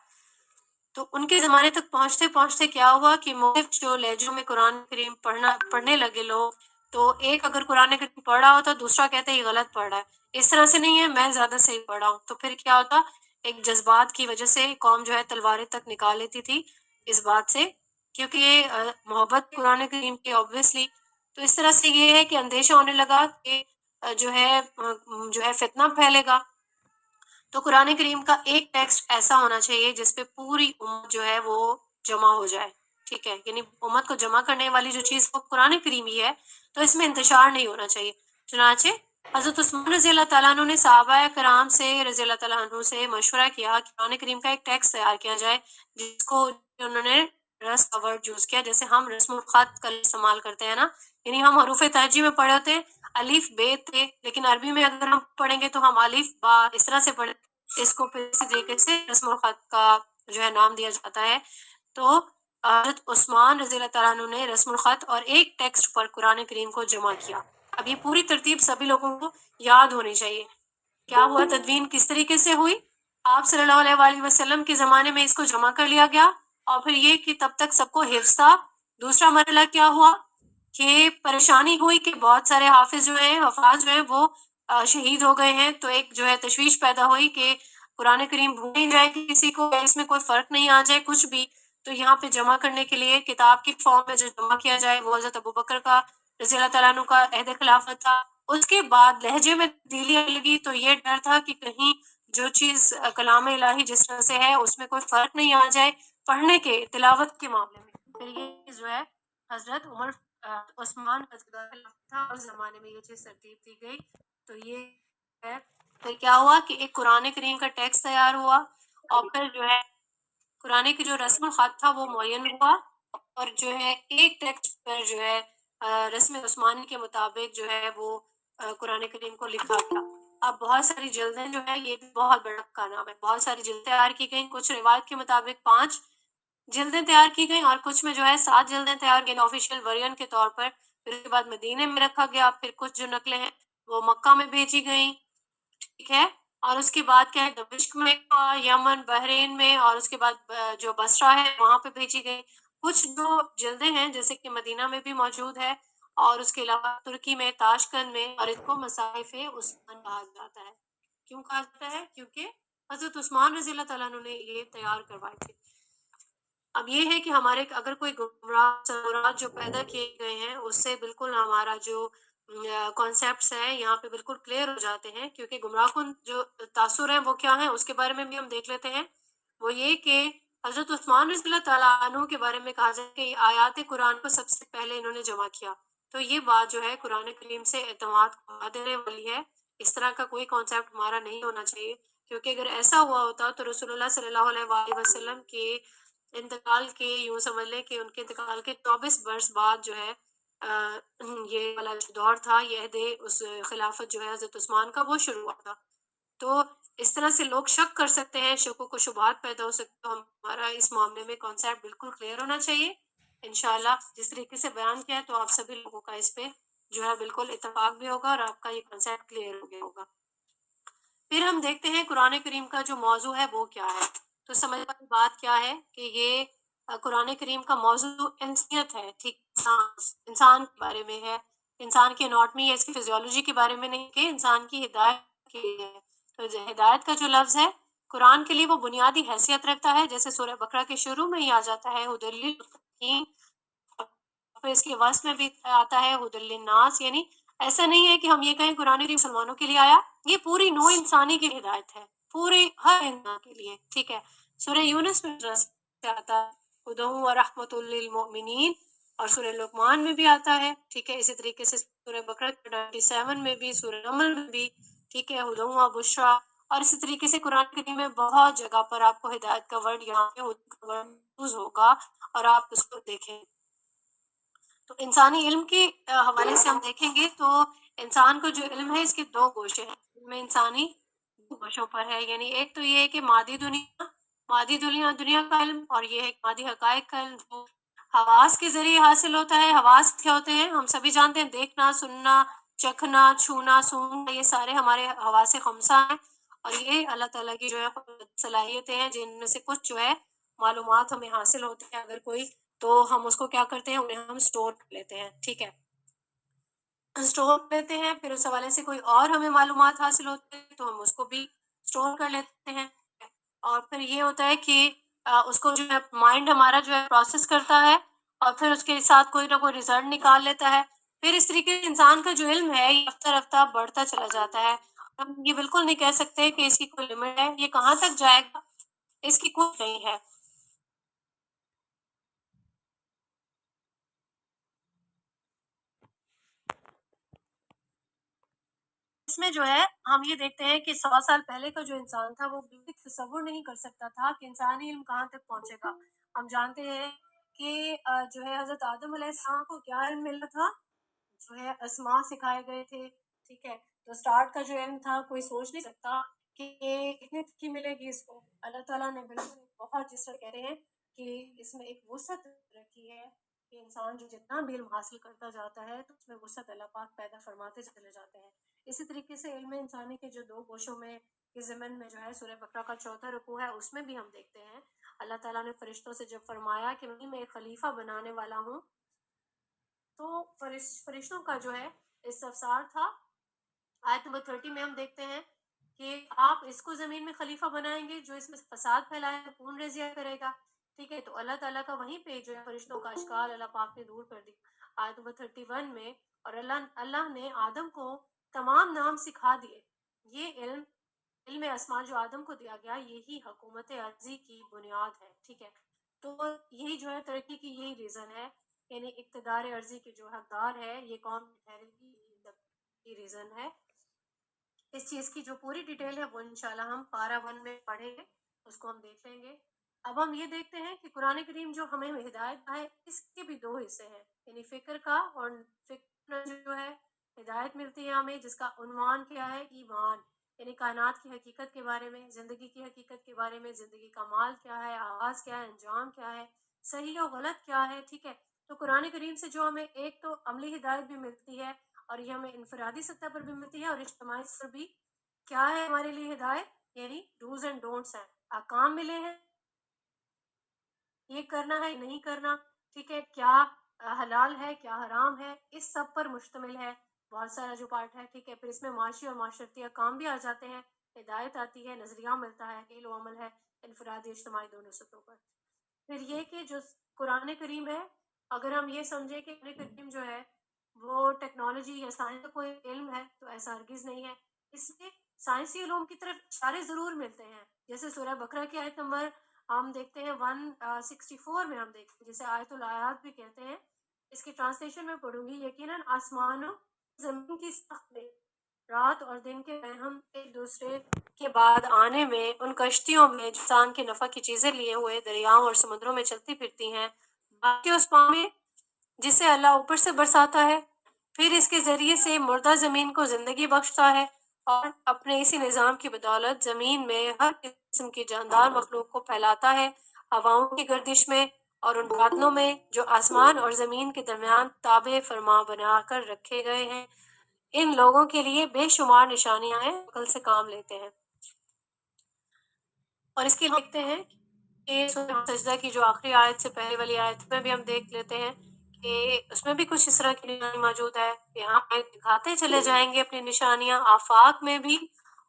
تو ان کے زمانے تک پہنچتے پہنچتے کیا ہوا کہ مختلف جو لہجوں میں قرآن کریم پڑھنے لگے لوگ، تو ایک اگر قرآن کریم پڑھ رہا ہوتا دوسرا کہتا ہے یہ غلط پڑھ رہا ہے، اس طرح سے نہیں ہے، میں زیادہ صحیح پڑھ رہا ہوں، تو پھر کیا ہوتا، ایک جذبات کی وجہ سے قوم جو ہے تلواریں تک نکال لیتی تھی اس بات سے، کیونکہ یہ محبت قرآن کریم کی obviously، تو اس طرح سے یہ ہے کہ اندیشہ ہونے لگا کہ جو ہے فتنہ پھیلے گا، تو قرآن کریم کا ایک ٹیکسٹ ایسا ہونا چاہیے جس پہ پوری امت جو ہے وہ جمع ہو جائے، ٹھیک ہے، یعنی امت کو جمع کرنے والی جو چیز وہ قرآن کریم ہی ہے، تو اس میں انتشار نہیں ہونا چاہیے۔ چنانچہ حضرت عثمان رضی اللہ تعالیٰ عنہ نے صحابہ کرام سے رضی اللہ تعالیٰ عنہ سے مشورہ کیا کہ قرآن کریم کا ایک ٹیکسٹ تیار کیا جائے جس کو انہوں نے رسم کا ورڈ یوز کیا، جیسے ہم رسم الخط کا استعمال کرتے ہیں نا، یعنی ہم حروف تہجی میں پڑھے ہوتے ہیں الف بے تھے، لیکن عربی میں اگر ہم پڑھیں گے تو ہم الف با اس طرح سے پڑھیں، اس کو پھر اسی طریقے سے رسم الخط کا جو ہے نام دیا جاتا ہے۔ تو حضرت عثمان رضی اللہ تعالیٰ عنہ نے رسم الخط اور ایک ٹیکسٹ پر قرآن کریم کو جمع کیا۔ اب یہ پوری ترتیب سبھی لوگوں کو یاد ہونی چاہیے۔ کیا ہوا، تدوین کس طریقے سے ہوئی؟ آپ صلی اللہ علیہ وآلہ وسلم کے زمانے میں اس کو جمع کر لیا گیا، اور پھر یہ کہ تب تک سب کو حفظ تھا۔ دوسرا مرحلہ کیا ہوا کہ پریشانی ہوئی کہ بہت سارے حافظ جو ہیں، حفاظ جو ہیں وہ شہید ہو گئے ہیں، تو ایک جو ہے تشویش پیدا ہوئی کہ قرآن کریم بھول نہیں جائے کہ کسی کو اس میں کوئی فرق نہیں آ جائے کچھ بھی، تو یہاں پہ جمع کرنے کے لیے کتاب کی فارم میں جو جمع کیا جائے وہ حضرت ابوبکر کا رضی اللہ تعالیٰ عنہ کا عہد خلافت تھا۔ اس کے بعد لہجے میں تبدیلی آنے لگی، تو یہ ڈر تھا کہ کہیں جو چیز کلام الہی جس طرح سے ہے اس میں کوئی فرق نہیں آ جائے پڑھنے کے تلاوت کے معاملے میں۔ پھر یہ جو ہے حضرت عمر عثمان رضی اللہ عنہ تھا، اس زمانے میں یہ چیز ترتیب دی گئی۔ تو یہ ہے پھر کیا ہوا کہ ایک قرآن کریم کا ٹیکسٹ تیار ہوا، اور پھر جو ہے قرآن کی جو رسم الخط تھا وہ معین ہوا، اور جو ہے ایک ٹیکسٹ پر جو ہے رسم عثمانی کے مطابق جو ہے وہ قرآن کریم کو لکھا گیا۔ اب بہت ساری جلدیں جو ہے، یہ بھی بہت بڑا کا نام ہے، بہت ساری جلدیں تیار کی گئیں، کچھ روایت کے مطابق 5 جلدیں تیار کی گئیں، اور کچھ میں جو ہے 7 جلدیں تیار کی آفیشیل ورژن کے طور پر۔ پھر اس کے بعد مدینے میں رکھا گیا، پھر کچھ جو نقلیں ہیں وہ مکہ میں بھیجی گئیں، ٹھیک ہے، اور اس کے بعد کیا ہے دمشق میں، یمن، بحرین میں، اور اس کے بعد جو بصرہ ہے وہاں پہ بھیجی گئی۔ کچھ جو جلدیں ہیں جیسے کہ مدینہ میں بھی موجود ہے، اور اس کے علاوہ ترکی میں، تاشقند میں، اور اس کو مصاحف عثمان کہا جاتا ہے۔ کیوں کہا جاتا ہے؟ کیونکہ حضرت عثمان رضی اللہ تعالیٰ عنہ نے یہ تیار کروائے تھے۔ اب یہ ہے کہ ہمارے اگر کوئی گمراہ تصورات جو پیدا کیے گئے ہیں اس سے بالکل ہمارا جو کانسیپٹس ہیں یہاں پہ بالکل کلیئر ہو جاتے ہیں، کیونکہ گمراہ کن جو تاثر ہیں وہ کیا ہیں اس کے بارے میں بھی ہم دیکھ لیتے ہیں۔ وہ یہ کہ حضرت عثمان رضی اللہ تعالیٰ عنہ کے بارے میں کہا جائے کہ آیات قرآن کو سب سے پہلے انہوں نے جمع کیا، تو یہ بات جو ہے قرآن کریم سے اعتماد کو دینے والی ہے۔ اس طرح کا کوئی کانسیپٹ ہمارا نہیں ہونا چاہیے، کیونکہ اگر ایسا ہوا ہوتا تو رسول اللہ صلی اللہ علیہ وآلہ وسلم کے انتقال کے، یوں سمجھ لیں کہ ان کے انتقال کے 24 برس بعد جو ہے یہ والا جو دور تھا، یہ عہد اس خلافت جو ہے حضرت عثمان کا وہ شروع ہوا تھا۔ تو اس طرح سے لوگ شک کر سکتے ہیں، شکوک و شبہات پیدا ہو سکتے ہیں، ہمارا اس معاملے میں کانسیپٹ بالکل کلیئر ہونا چاہیے۔ انشاءاللہ جس طریقے سے بیان کیا ہے تو آپ سبھی لوگوں کا اس پہ جو ہے بالکل اتفاق بھی ہوگا، اور آپ کا یہ کانسیپٹ کلیئر ہو گیا ہوگا۔ پھر ہم دیکھتے ہیں قرآن کریم کا جو موضوع ہے وہ کیا ہے۔ تو سمجھ والی بات کیا ہے کہ یہ قرآن کریم کا موضوع انسانیت ہے، ٹھیک، انسان کے بارے میں ہے، انسان کی اناٹمی یا اس کی فزیولوجی کے بارے میں نہیں، کہ انسان کی ہدایت کے لیے ہے۔ تو ہدایت کا جو لفظ ہے قرآن کے لیے وہ بنیادی حیثیت رکھتا ہے، جیسے سورہ بقرہ کے شروع میں ہی آ جاتا ہے ہدی للمتقین، پھر اس کے وسط میں بھی آتا ہے ہدی للناس، یعنی ایسا نہیں ہے کہ ہم یہ کہیں قرآن کریم مسلمانوں کے لیے آیا، یہ پوری نوع انسانی کی ہدایت ہے، پورے ہر انسان کے لیے، ٹھیک ہے۔ سورہ یونس میں آتا ہے ہدی و رحمۃ للمؤمنین، اور سورہ لقمان میں بھی آتا ہے، ٹھیک ہے۔ اسی طریقے سے سورہ بقرہ 97 میں بھی، سورہ نمل میں بھی، ٹھیک ہے، ہدی و بشریٰ، اور اسی طریقے سے قرآن کریم میں بہت جگہ پر آپ کو ہدایت کا ورڈ یہاں پہ یوز ہوگا، اور آپ اس کو دیکھیں۔ تو انسانی علم کے حوالے سے ہم دیکھیں گے تو انسان کو جو علم ہے اس کے 2 گوشے ہیں، علم انسانی 2 گوشوں پر ہے، یعنی ایک تو یہ ہے کہ مادی دنیا کا علم، اور یہ ہے مادی حقائق کا علم جو حواس کے ذریعے حاصل ہوتا ہے۔ حواس کیا ہوتے ہیں ہم سبھی جانتے ہیں، دیکھنا، سننا، چکھنا، چھونا، سونگنا، یہ سارے ہمارے حواس خمسہ ہیں، اور یہ اللہ تعالیٰ کی جو ہے صلاحیتیں ہیں جن میں سے کچھ جو ہے معلومات ہمیں حاصل ہوتی ہیں اگر کوئی، تو ہم اس کو کیا کرتے ہیں، انہیں ہم اسٹور کر لیتے ہیں، ٹھیک ہے، اسٹور کر لیتے ہیں۔ پھر اس حوالے سے کوئی اور ہمیں معلومات حاصل ہوتی ہیں تو ہم اس کو بھی اسٹور کر لیتے ہیں، اور پھر یہ ہوتا ہے کہ اس کو جو ہے مائنڈ ہمارا جو ہے پروسیس کرتا ہے، اور پھر اس کے ساتھ کوئی نہ کوئی ریزلٹ نکال لیتا ہے۔ پھر اس طریقے سے انسان کا جو علم ہے یہ رفتہ رفتہ بڑھتا چلا جاتا ہے، ہم یہ بالکل نہیں کہہ سکتے کہ اس کی کوئی لمٹ ہے، یہ کہاں تک جائے گا اس کی کوئی نہیں ہے۔ میں جو ہے ہم یہ دیکھتے ہیں کہ 100 سال پہلے کا جو انسان تھا وہ بالکل تصور نہیں کر سکتا تھا کہ انسانی علم کہاں تک پہنچے گا۔ ہم جانتے ہیں کہ جو ہے حضرت آدم علیہ السلام کو کیا علم ملا تھا؟ جو ہے اسماء سکھائے گئے تھے، ٹھیک ہے؟ تو اسٹارٹ کا جو علم تھا کوئی سوچ نہیں سکتا کہ اتنی ترقی ملے گی اس کو۔ اللہ تعالیٰ نے بالکل بہت، جس طرح کہہ رہے ہیں کہ اس میں ایک وسعت رکھی ہے کہ انسان جو جتنا بھی علم حاصل کرتا جاتا ہے تو اس میں وسعت اللہ پاک پیدا فرماتے چلے جاتے ہیں۔ اسی طریقے سے علم انسانی کے جو 2 گوشوں میں کے ضمن میں جو ہے سورہ بقرہ کا 4واں رکوع ہے، اس میں بھی ہم دیکھتے ہیں اللہ تعالیٰ نے فرشتوں سے جب فرمایا کہ میں ایک خلیفہ بنانے والا ہوں، تو فرشتوں کا جو ہے استفسار تھا۔ آیت نمبر 30 میں ہم دیکھتے ہیں کہ آپ اس کو زمین میں خلیفہ بنائیں گے جو اس میں فساد پھیلائے گا، خون ریزیاں کرے گا، ٹھیک ہے؟ تو اللہ تعالیٰ کا وہیں پہ جو ہے فرشتوں کا اشکال اللہ پاک نے دور کر دی آیت نمبر 31 میں۔ اور اللہ نے آدم کو تمام نام سکھا دیے۔ یہ علم اسماء جو آدم کو دیا گیا، یہی حکومت عرضی کی بنیاد ہے، ٹھیک ہے؟ تو یہی جو ہے ترقی کی یہی ریزن ہے، یعنی اقتدار عرضی کے جو حقدار ہے یہ قوم کی ریزن ہے۔ اس چیز کی جو پوری ڈیٹیل ہے وہ انشاءاللہ ہم پارہ 1 میں پڑھیں گے، اس کو ہم دیکھ لیں گے۔ اب ہم یہ دیکھتے ہیں کہ قرآن کریم جو ہمیں ہدایت ہے، اس کے بھی 2 حصے ہیں، یعنی فکر کا، اور فکر جو ہے ہدایت ملتی ہے ہمیں جس کا عنوان کیا ہے؟ ایمان، یعنی کائنات کی حقیقت کے بارے میں، زندگی کی حقیقت کے بارے میں، زندگی کا مال کیا ہے، آغاز کیا ہے، انجام کیا ہے، صحیح و غلط کیا ہے، ٹھیک ہے؟ تو قرآن کریم سے جو ہمیں ایک تو عملی ہدایت بھی ملتی ہے، اور یہ ہمیں انفرادی سطح پر بھی ملتی ہے اور اجتماعی سطح پر بھی۔ کیا ہے ہمارے لیے ہدایت؟ یعنی ڈوز اینڈ ڈونٹس ہیں، احکام ملے ہیں، یہ کرنا ہے نہیں کرنا، ٹھیک ہے؟ کیا حلال ہے، کیا حرام ہے، اس سب پر مشتمل ہے بہت سارا جو پارٹ ہے، ٹھیک ہے؟ پھر اس میں معاشی اور معاشرتی احکام بھی آ جاتے ہیں، ہدایت آتی ہے، نظریہ ملتا ہے، فعل و عمل ہے، انفرادی اجتماعی دونوں سطحوں پر۔ پھر یہ کہ جو قرآن کریم ہے، اگر ہم یہ سمجھیں کہ قرآن کریم جو ہے وہ ٹیکنالوجی یا سائنس کا کوئی علم ہے، تو ایسا ہرگز نہیں ہے۔ اس میں سائنسی علوم کی طرف اشارے ضرور ملتے ہیں، جیسے سورہ بقرہ کی آیت نمبر ہم دیکھتے ہیں 164 میں، ہم دیکھتے ہیں جسے آیت الآیات بھی کہتے ہیں۔ اس کی ٹرانسلیشن میں پڑھوں گی۔ یقیناً آسمان و زمین کی ساخت میں، رات اور دن کے رحم ایک دوسرے کے بعد آنے میں، ان کشتیوں میں جو انسان کے نفع کی چیزیں لیے ہوئے دریاؤں اور سمندروں میں چلتی پھرتی ہیں، باقی اس پانی جسے اللہ اوپر سے برساتا ہے، پھر اس کے ذریعے سے مردہ زمین کو زندگی بخشتا ہے، اور اپنے اسی نظام کی بدولت زمین میں ہر قسم کی جاندار مخلوق کو پھیلاتا ہے، ہواؤں کی گردش میں اور ان بادلوں میں جو آسمان اور زمین کے درمیان تابع فرما بنا کر رکھے گئے ہیں۔ ان لوگوں کے لیے بے شمار نشانیاں ہیں، عقل سے کام لیتے ہیں۔ اور اس کی ہم دیکھتے ہیں کہ سورہ سجدہ کی جو آخری آیت سے پہلے والی آیت میں بھی ہم دیکھ لیتے ہیں کہ اس میں بھی کچھ اس طرح کی نشانی موجود ہے کہ ہم دکھاتے چلے جائیں گے اپنی نشانیاں آفاق میں بھی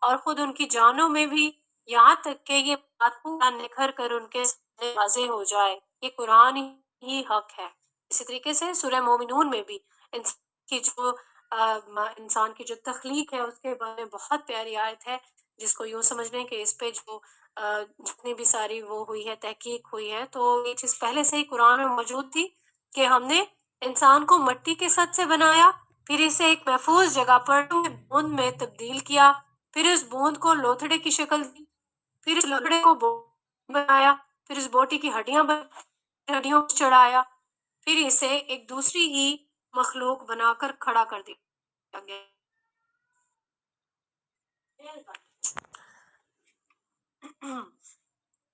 اور خود ان کی جانوں میں بھی، یہاں تک کہ یہ بات پورا نکھر کر ان کے سامنے واضح ہو جائے۔ یہ قرآن ہی حق ہے۔ اسی طریقے سے سورہ مومنون میں بھی انسان کی جو تخلیق ہے اس کے بارے میں بہت پیاری آیت ہے، جس کو یوں سمجھ لیں کہ اس پہ جو جتنی بھی ساری وہ ہوئی ہے، تحقیق ہوئی ہے، تو یہ چیز پہلے سے ہی قرآن میں موجود تھی کہ ہم نے انسان کو مٹی کے سط سے بنایا، پھر اسے ایک محفوظ جگہ پر بوند میں تبدیل کیا، پھر اس بوند کو لوتھڑے کی شکل دی، پھر اس لوتھڑے کو بوٹی بنایا، پھر اس بوٹی کی ہڈیوں پر چڑھایا، پھر اسے ایک دوسری ہی مخلوق بنا کر کھڑا کر دیا گیا۔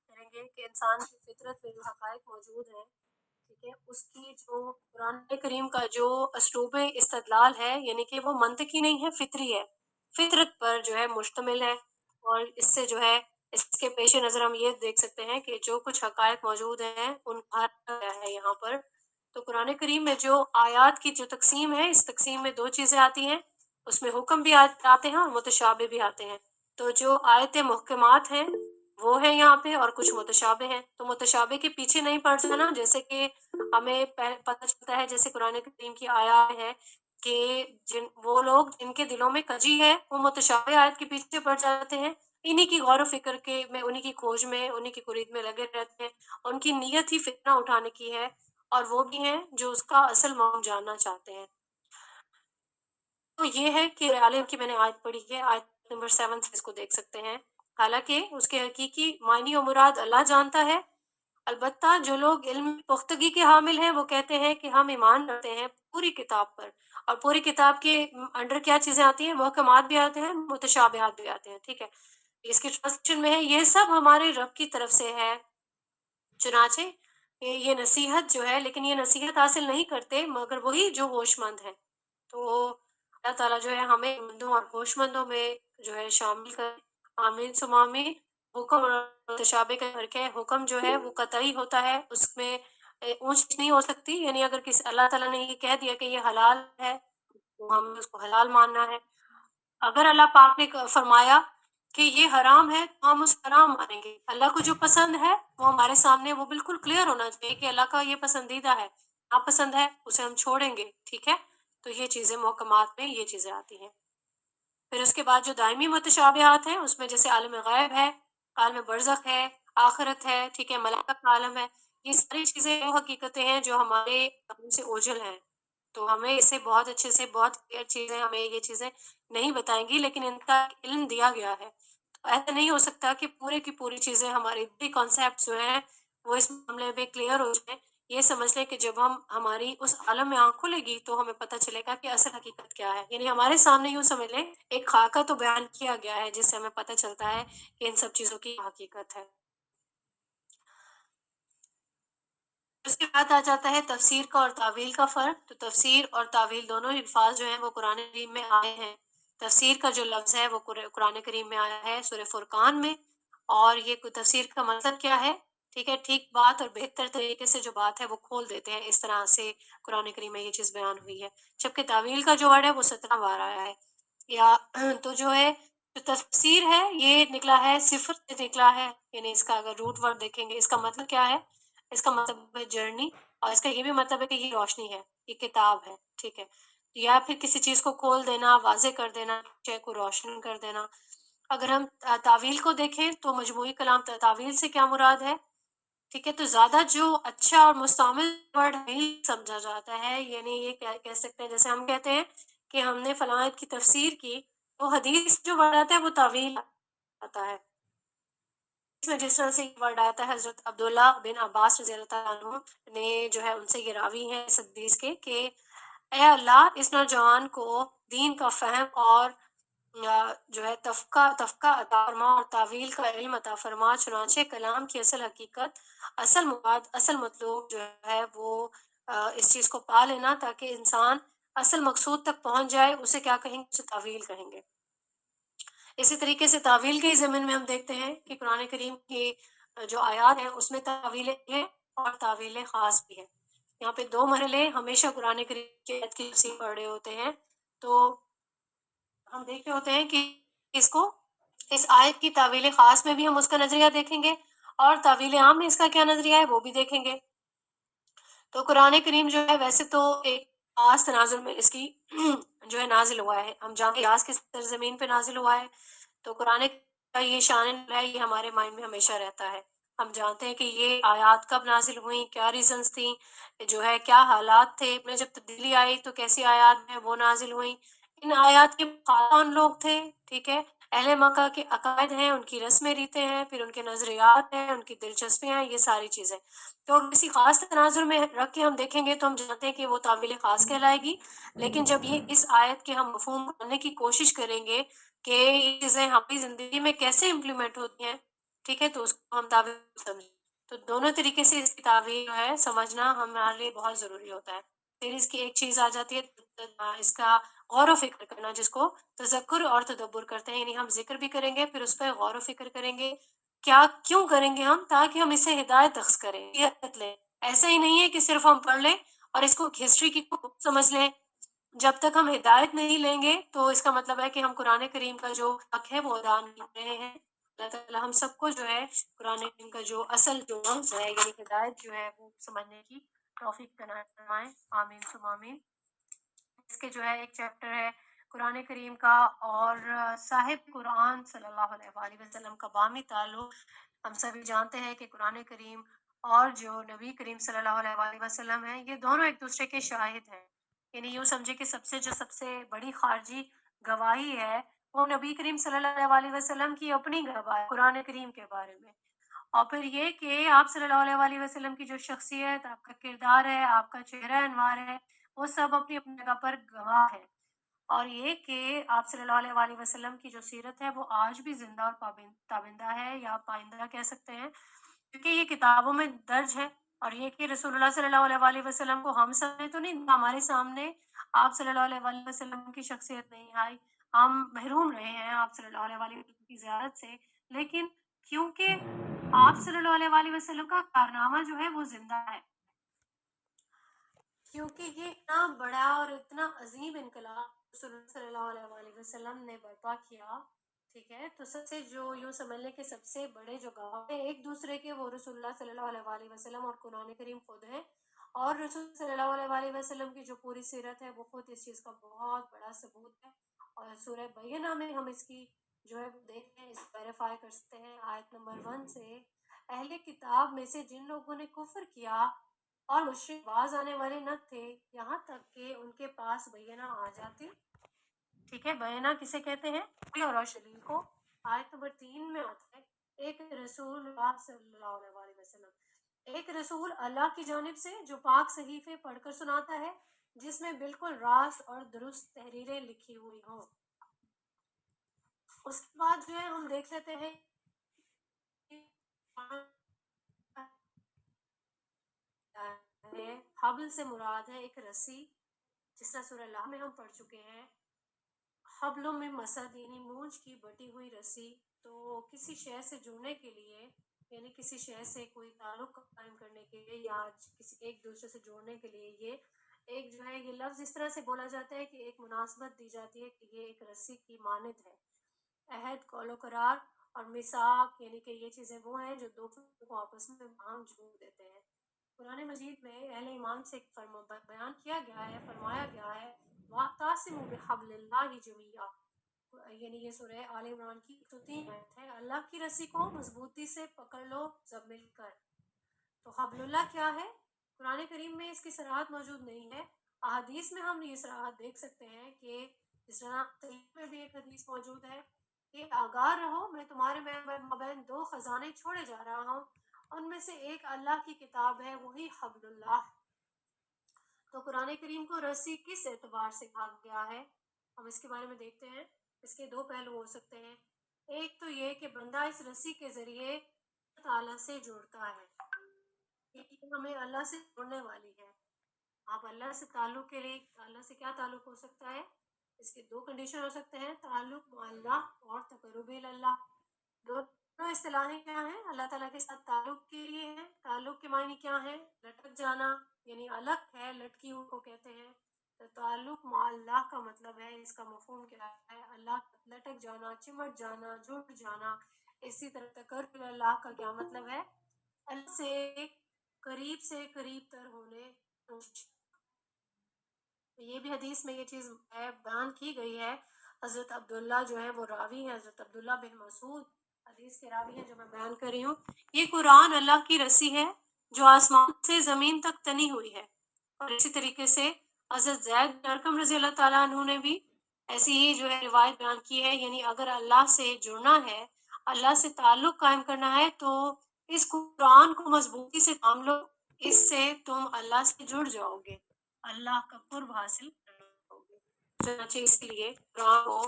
کریں گے کہ انسان کی فطرت میں جو حقائق موجود ہیں، ٹھیک ہے، اس کی جو قرآن کریم کا جو اسلوب استدلال ہے، یعنی کہ وہ منطقی نہیں ہے، فطری ہے، فطرت پر جو ہے مشتمل ہے۔ اور اس سے جو ہے اس کے پیش نظر ہم یہ دیکھ سکتے ہیں کہ جو کچھ حقائق موجود ہیں ان کا ہے یہاں پر۔ تو قرآن کریم میں جو آیات کی جو تقسیم ہے، اس تقسیم میں 2 چیزیں آتی ہیں، اس میں حکم بھی آتے ہیں اور متشابہ بھی آتے ہیں۔ تو جو آیت محکمات ہیں وہ ہیں یہاں پہ، اور کچھ متشابہ ہیں۔ تو متشابہ کے پیچھے نہیں پڑ جانا، جیسے کہ ہمیں پتہ چلتا ہے جیسے قرآن کریم کی آیات ہے کہ وہ لوگ جن کے دلوں میں کجی ہے وہ متشابہ آیت کے پیچھے پڑ جاتے ہیں، انہی کی غور و فکر کے میں، انہی کی کھوج میں، انہی کی خرید میں لگے رہتے ہیں، ان کی نیت ہی فتنہ اٹھانے کی ہے، اور وہ بھی ہیں جو اس کا اصل معنی جاننا چاہتے ہیں۔ تو یہ ہے کہ عالم کی میں نے آیت پڑھی ہے، آیت نمبر 7 سے اس کو دیکھ سکتے ہیں۔ حالانکہ اس کے حقیقی معنی و مراد اللہ جانتا ہے، البتہ جو لوگ علم پختگی کے حامل ہیں وہ کہتے ہیں کہ ہم ایمان رکھتے ہیں پوری کتاب پر، اور پوری کتاب کے انڈر کیا چیزیں آتی ہیں؟ محکمات بھی آتے ہیں، متشابہات بھی آتے ہیں، ٹھیک ہے۔ اس کی ٹرانسلیشن میں ہے یہ سب ہمارے رب کی طرف سے ہے، چنانچہ یہ نصیحت جو ہے، لیکن یہ نصیحت حاصل نہیں کرتے مگر وہی جو ہوش مند ہے۔ تو اللہ تعالیٰ جو ہے ہمیں مندوں اور ہوش مندوں میں جو ہے شامل کر، آمین ثم آمین۔ حکم اور متشابہ کا فرق ہے، حکم جو ہے وہ قطعی ہوتا ہے، اس میں اونچ نیچ نہیں ہو سکتی، یعنی اگر کسی اللہ تعالیٰ نے یہ کہہ دیا کہ یہ حلال ہے تو ہمیں اس کو حلال ماننا ہے۔ اگر اللہ پاک نے فرمایا کہ یہ حرام ہے تو ہم اس حرام مانیں گے۔ اللہ کو جو پسند ہے وہ ہمارے سامنے وہ بالکل کلیئر ہونا چاہیے کہ اللہ کا یہ پسندیدہ ہے، ناپسند ہے اسے ہم چھوڑیں گے، ٹھیک ہے۔ تو یہ چیزیں محکمات میں یہ چیزیں آتی ہیں۔ پھر اس کے بعد جو دائمی متشابہات ہیں اس میں جیسے عالم غیب ہے، عالم برزخ ہے، آخرت ہے، ٹھیک ہے، ملائکہ کا عالم ہے، یہ ساری چیزیں وہ حقیقتیں ہیں جو ہمارے علم سے اوجھل ہیں۔ تو ہمیں اسے بہت اچھے سے، بہت کلیئر چیزیں ہمیں یہ چیزیں نہیں بتائیں گی، لیکن ان کا علم دیا گیا ہے۔ تو ایسا نہیں ہو سکتا کہ پورے کی پوری چیزیں ہماری بھی کانسیپٹ جو ہیں وہ اس معاملے میں کلیئر ہو جائیں۔ یہ سمجھ لیں کہ جب ہماری اس عالم میں آنکھ کھلے گی تو ہمیں پتہ چلے گا کہ اصل حقیقت کیا ہے، یعنی ہمارے سامنے یوں سمجھ لیں ایک خاکہ تو بیان کیا گیا ہے جس سے ہمیں پتہ چلتا ہے کہ ان سب چیزوں کی حقیقت ہے۔ اس کے بعد آ جاتا ہے تفسیر کا اور تعویل کا فرق۔ تو تفسیر اور تعویل دونوں الفاظ جو ہیں وہ قرآن کریم میں آئے ہیں۔ تفسیر کا جو لفظ ہے وہ قرآن کریم میں آیا ہے سورہ فرقان میں، اور یہ تفسیر کا مطلب کیا ہے؟ ٹھیک ہے، ٹھیک بات اور بہتر طریقے سے جو بات ہے وہ کھول دیتے ہیں، اس طرح سے قرآن کریم میں یہ چیز بیان ہوئی ہے۔ جبکہ تعویل کا جو ورڈ ہے وہ 17 بار آیا ہے، یا تو جو ہے جو تفسیر ہے یہ نکلا ہے صفر سے نکلا ہے، یعنی اس کا اگر روٹ ورڈ دیکھیں گے اس کا مطلب کیا ہے؟ اس کا مطلب ہے جرنی، اور اس کا یہ بھی مطلب ہے کہ یہ روشنی ہے، یہ کتاب ہے، ٹھیک ہے، یا پھر کسی چیز کو کھول دینا، واضح کر دینا، شے کو روشن کر دینا۔ اگر ہم تعویل کو دیکھیں تو مجموعی کلام تعویل سے کیا مراد ہے؟ ٹھیک ہے، تو زیادہ جو اچھا اور مستعمل ورڈ نہیں سمجھا جاتا ہے، یعنی یہ کہہ سکتے ہیں جیسے ہم کہتے ہیں کہ ہم نے فلاں آیت کی تفسیر کی، تو حدیث جو ورڈ آتا ہے وہ تعویل آتا ہے۔ اس میں جس طرح سے یہ ورڈ آتا ہے، حضرت عبداللہ بن عباس رضی اللہ تعالیٰ عنہ نے جو ہے ان سے یہ راوی ہیں اس حدیث کے کہ اے اللہ اس نوجوان کو دین کا فہم اور جو ہے تفقہ عطا فرما اور تعویل کا علم عطا فرما، چنانچہ کلام کی اصل حقیقت، اصل مراد، اصل مطلوب جو ہے وہ اس چیز کو پا لینا، تاکہ انسان اصل مقصود تک پہنچ جائے۔ اسے کیا کہیں گے؟ اسے تعویل کہیں گے۔ اسی طریقے سے تعویل کے زمین میں ہم دیکھتے ہیں کہ قرآن کریم کی جو آیات ہیں اس میں تعویلیں ہیں اور تعویلیں خاص بھی ہیں۔ یہاں پہ دو مرحلے ہمیشہ قرآن کریم کی آیت کی تفسیر پڑھ رہے ہوتے ہیں، تو ہم دیکھ رہے ہوتے ہیں کہ اس آیت کی تعویل خاص میں بھی ہم اس کا نظریہ دیکھیں گے، اور تعویل عام میں اس کا کیا نظریہ ہے وہ بھی دیکھیں گے۔ تو قرآن کریم جو ہے ویسے تو ایک خاص تناظر میں اس کی جو ہے نازل ہوا ہے، ہم جانتے ہیں کی سرزمین پہ نازل ہوا ہے، تو قرآن کا یہ شان ہے، یہ ہمارے مائنڈ میں ہمیشہ رہتا ہے۔ ہم جانتے ہیں کہ یہ آیات کب نازل ہوئیں، کیا ریزنز تھیں، جو ہے کیا حالات تھے، میں جب تبدیلی آئی تو کیسی آیات میں وہ نازل ہوئیں۔ ان آیات کے خاقان لوگ تھے، ٹھیک ہے، اہل مکہ کے عقائد ہیں، ان کی رسمیں ریتیں ہیں، پھر ان کے نظریات ہیں، ان کی دلچسپیاں ہیں، یہ ساری چیزیں تو کسی خاص تناظر میں رکھ کے ہم دیکھیں گے تو ہم جانتے ہیں کہ وہ تعویل خاص کہلائے گی۔ لیکن جب یہ اس آیت کے ہم مفہوم کرنے کی کوشش کریں گے کہ یہ چیزیں ہماری زندگی میں کیسے امپلیمنٹ ہوتی ہیں، ٹھیک ہے، تو اس کو ہم تعویل سمجھیں۔ تو دونوں طریقے سے اس کی تعویل جو ہے سمجھنا ہمارے لیے بہت ضروری ہوتا ہے۔ پھر اس کی ایک چیز آ جاتی ہے اس کا غور و فکر کرنا، جس کو تذکر اور تدبر کرتے ہیں، یعنی ہم ذکر بھی کریں گے پھر اس پہ غور و فکر کریں گے، کیوں کریں گے ہم؟ تاکہ ہم اسے ہدایت اخذ کریں، ہدایت لیں۔ ایسا ہی نہیں ہے کہ صرف ہم پڑھ لیں اور اس کو ہسٹری کی سمجھ لیں۔ جب تک ہم ہدایت نہیں لیں گے تو اس کا مطلب ہے کہ ہم قرآن کریم کا جو حق ہے وہ ادا نہیں کر رہے ہیں۔ اللہ تعالیٰ ہم سب کو جو ہے قرآن کریم کا جو اصل جو لفظ ہے، یعنی ہدایت جو ہے وہ سمجھنے کی توفیق عنایت فرمائیں، آمین ثم آمین۔ اس کے جو ہے ایک چیپٹر ہے قرآن کریم کا اور صاحب قرآن صلی اللہ علیہ وآلہ وسلم کا باہمی تعلق۔ ہم سبھی جانتے ہیں کہ قرآن کریم اور جو نبی کریم صلی اللہ علیہ وآلہ وسلم ہیں، یہ دونوں ایک دوسرے کے شاہد ہیں، یعنی یوں سمجھے کہ سب سے بڑی خارجی گواہی ہے وہ نبی کریم صلی اللہ علیہ وسلم کی اپنی گواہی قرآن کریم کے بارے میں، اور پھر یہ کہ آپ صلی اللہ علیہ وسلم کی جو شخصیت، آپ کا کردار ہے، آپ کا چہرہ انوار ہے، وہ سب اپنی اپنی جگہ پر گواہ ہے، اور یہ کہ آپ صلی اللہ علیہ وسلم کی جو سیرت ہے وہ آج بھی زندہ اور تابندہ ہے، یا پائندہ کہہ سکتے ہیں، کیونکہ یہ کتابوں میں درج ہے، اور یہ کہ رسول اللہ صلی اللہ علیہ وسلم کو ہم سب نے تو نہیں، ہمارے سامنے آپ صلی اللہ علیہ وسلم کی شخصیت نہیں آئی، ہم محروم رہے ہیں آپ صلی اللہ علیہ وسلم کی زیارت سے، لیکن کیونکہ آپ صلی اللہ علیہ وسلم کا کارنامہ جو ہے وہ زندہ ہے، کیونکہ یہ اتنا بڑا اور اتنا عظیم انقلاب رسول اللہ صلی اللہ علیہ وسلم نے برپا کیا، ٹھیک ہے، تو سب سے جو یوں سمجھ لیں کہ سب سے بڑے جو گواہ ہیں ایک دوسرے کے، وہ رسول اللہ صلی اللہ علیہ وسلم اور قرآن کریم خود ہیں، اور رسول صلی اللہ علیہ وسلم کی جو پوری سیرت ہے وہ خود اس چیز کا بہت بڑا ثبوت ہے، اور سورہ بینہ میں ہم اس کی جو ہے دیکھتے ہیں، اس ویریفائی کر سکتے ہیں، آیت نمبر 1 سے، اہل کتاب میں سے جن لوگوں نے کفر کیا اور مشرک باز آنے والے نہ تھے یہاں تک کہ ان کے پاس بینہ آ جاتی، ٹھیک ہے، بینہ کسے کہتے ہیں؟ اور روشنی کو، آیت نمبر 3 میں آتا ہے، ایک رسول اللہ صلی اللہ علیہ وسلم، ایک رسول اللہ کی جانب سے جو پاک صحیفے پڑھ کر سناتا ہے جس میں بالکل راست اور درست تحریریں لکھی ہوئی ہوں۔ اس کے بعد جو ہے ہم دیکھ لیتے ہیں حبل سے مراد ہے ایک رسی، جس طرح سورہ اللہ میں ہم پڑھ چکے ہیں، حبلوں میں مسد یعنی مونج کی بٹی ہوئی رسی، تو کسی شے سے جڑنے کے لیے، یعنی کسی شے سے کوئی تعلق قائم کرنے کے لیے یا کسی ایک دوسرے سے جوڑنے کے لیے، یہ ایک جو ہے یہ لفظ اس طرح سے بولا جاتا ہے کہ ایک مناسبت دی جاتی ہے کہ یہ ایک رسی کی مانند ہے، عہد، قول و قرار اور میثاق، یعنی کہ یہ چیزیں وہ ہیں جو دو کو آپس میں باندھ جوڑ دیتے ہیں۔ قرآن مجید میں اہل ایمان سے بیان کیا گیا ہے، فرمایا گیا ہے وَاعْتَصِمُوا بِحَبْلِ اللَّهِ جَمِيعًا، یعنی یہ سورہ آل عمران کی 3 آیت ہے، اللہ کی رسی کو مضبوطی سے پکڑ لو سب مل کر۔ تو حبل اللہ کیا ہے؟ قرآن کریم میں اس کی صراحت موجود نہیں ہے، احادیث میں ہم یہ صراحت دیکھ سکتے ہیں کہ جس طرح صحیح میں بھی ایک حدیث موجود ہے کہ آگاہ رہو، میں تمہارے مابین 2 خزانے چھوڑے جا رہا ہوں، ان میں سے ایک اللہ کی کتاب ہے، وہی حبل اللہ ہے۔ تو قرآن کریم کو رسی کس اعتبار سے کہا گیا ہے؟ ہم اس کے بارے میں دیکھتے ہیں، اس کے 2 پہلو ہو سکتے ہیں، ایک تو یہ کہ بندہ اس رسی کے ذریعے تعالیٰ سے جوڑتا ہے، یہ ہمیں اللہ سے جوڑنے والی ہے۔ آپ اللہ سے تعلق کے لیے، اللہ سے کیا تعلق ہو سکتا ہے؟ اس کے 2 کنڈیشن ہو سکتے ہیں، تعلق مع اللہ اور تقرب اللہ۔ دونوں اصطلاحیں کیا ہیں؟ اللہ تعالیٰ کے ساتھ تعلق کے لیے ہیں۔ تعلق کے معنی کیا ہے؟ لٹک جانا، یعنی الگ ہے، لٹکی ہوئی کو کہتے ہیں۔ تو تعلق مع اللہ کا مطلب ہے، اس کا مفہوم کیا ہے؟ اللہ لٹک جانا، چمٹ جانا، جڑ جانا۔ اسی طرح تقرب اللہ کا کیا مطلب ہے؟ اللہ سے قریب تر ہونے۔ یہ بھی حدیث میں یہ چیز بیان کی گئی ہے، حضرت عبداللہ جو ہے وہ راوی ہیں، حضرت عبداللہ بن مسعود حدیث کے راوی ہیں جو میں بیان کر رہی ہوں۔ یہ قرآن اللہ کی رسی ہے جو آسمان سے زمین تک تنی ہوئی ہے، اور اسی طریقے سے حضرت زید بن ارقم رضی اللہ تعالیٰ عنہ نے بھی ایسی ہی جو ہے روایت بیان کی ہے، یعنی اگر اللہ سے جڑنا ہے، اللہ سے تعلق قائم کرنا ہے تو اس قرآن کو مضبوطی سے تھام لو، اس سے تم اللہ سے جڑ جاؤ گے، اللہ کا قرب حاصل کرو گے۔ چنانچہ اس لیے قرآن کو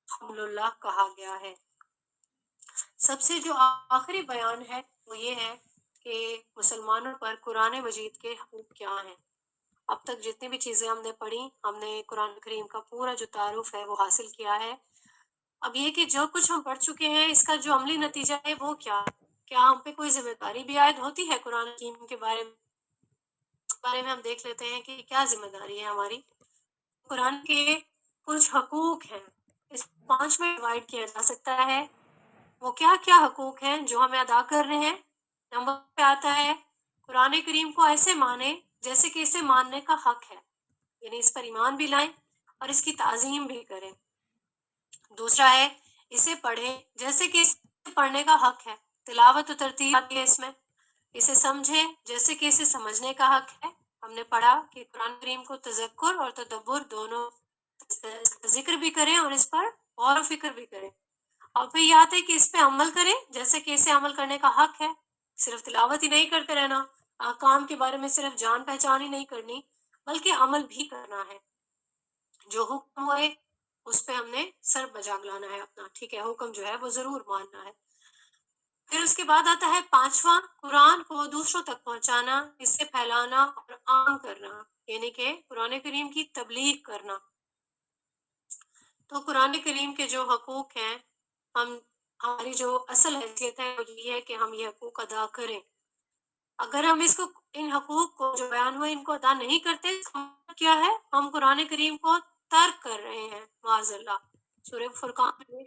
حبل اللہ کہا گیا ہے۔ سب سے جو آخری بیان ہے وہ یہ ہے کہ مسلمانوں پر قرآن مجید کے حقوق کیا ہیں۔ اب تک جتنی بھی چیزیں ہم نے پڑھی، ہم نے قرآن کریم کا پورا جو تعارف ہے وہ حاصل کیا ہے۔ اب یہ کہ جو کچھ ہم پڑھ چکے ہیں، اس کا جو عملی نتیجہ ہے وہ کیا ہم پہ کوئی ذمہ داری بھی عائد ہوتی ہے قرآن کریم کے بارے میں ہم دیکھ لیتے ہیں کہ کیا ذمہ داری ہے ہماری۔ قرآن کے کچھ حقوق ہیں، اس 5 میں ڈیوائڈ کیا جا سکتا ہے۔ وہ کیا کیا حقوق ہیں جو ہمیں ادا کرنے ہیں؟ نمبر پہ آتا ہے قرآن کریم کو ایسے مانیں جیسے کہ اسے ماننے کا حق ہے، یعنی اس پر ایمان بھی لائیں اور اس کی تعظیم بھی کریں۔ دوسرا ہے اسے پڑھیں جیسے کہ اسے پڑھنے کا حق ہے، تلاوت و ترتیل آتی ہے اس میں۔ اسے سمجھیں جیسے کہ اسے سمجھنے کا حق ہے، ہم نے پڑھا کہ قرآن کریم کو تذکر اور تدبر دونوں ذکر بھی کریں اور اس پر غور و فکر بھی کریں، اور پھر یہ آتا ہے کہ اس پہ عمل کریں، جیسے کہ اسے عمل کرنے کا حق ہے، صرف تلاوت ہی نہیں کرتے رہنا، احکام کے بارے میں صرف جان پہچان ہی نہیں کرنی، بلکہ عمل بھی کرنا ہے، جو حکم ہوئے اس پہ ہم نے سر بجا لانا ہے اپنا، ٹھیک ہے، حکم جو ہے وہ ضرور ماننا ہے۔ پھر اس کے بعد آتا ہے پانچواں، قرآن کو دوسروں تک پہنچانا، اسے پھیلانا اور عام کرنا، یعنی کہ قرآن کریم کی تبلیغ کرنا۔ تو قرآن کریم کے جو حقوق ہیں، ہماری جو اصل حیثیت ہے وہ یہ ہے کہ ہم یہ حقوق ادا کریں۔ اگر ہم ان حقوق کو جو بیان ہوئے ان کو ادا نہیں کرتے، اس کا مطلب کیا ہے؟ ہم قرآن کریم کو ترک کر رہے ہیں، معاذ اللہ۔ سورہ فرقان میں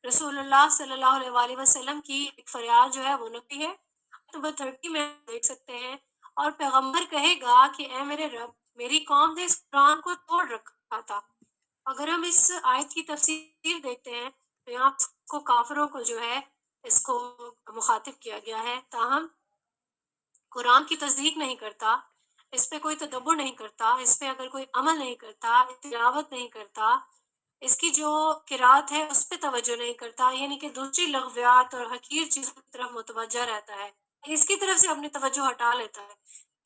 رسول اللہ صلی اللہ علیہ وآلہ وسلم کی ایک فریاد جو ہے وہ نبی ہے، نمبر 30 میں دیکھ سکتے ہیں، اور پیغمبر کہے گا کہ اے میرے رب، میری قوم نے اس قرآن کو توڑ رکھا تھا۔ اگر ہم اس آیت کی تفسیر دیکھتے ہیں تو یہاں کو کافروں کو جو ہے اس کو مخاطب کیا گیا ہے، تاہم قرآن کی تصدیق نہیں کرتا، اس پہ کوئی تدبر نہیں کرتا، اس پہ اگر کوئی عمل نہیں کرتا، تلاوت نہیں کرتا، اس کی جو قرات ہے اس پہ توجہ نہیں کرتا، یعنی کہ دوسری لغویات اور حقیر چیزوں کی طرف متوجہ رہتا ہے، اس کی طرف سے اپنی توجہ ہٹا لیتا ہے،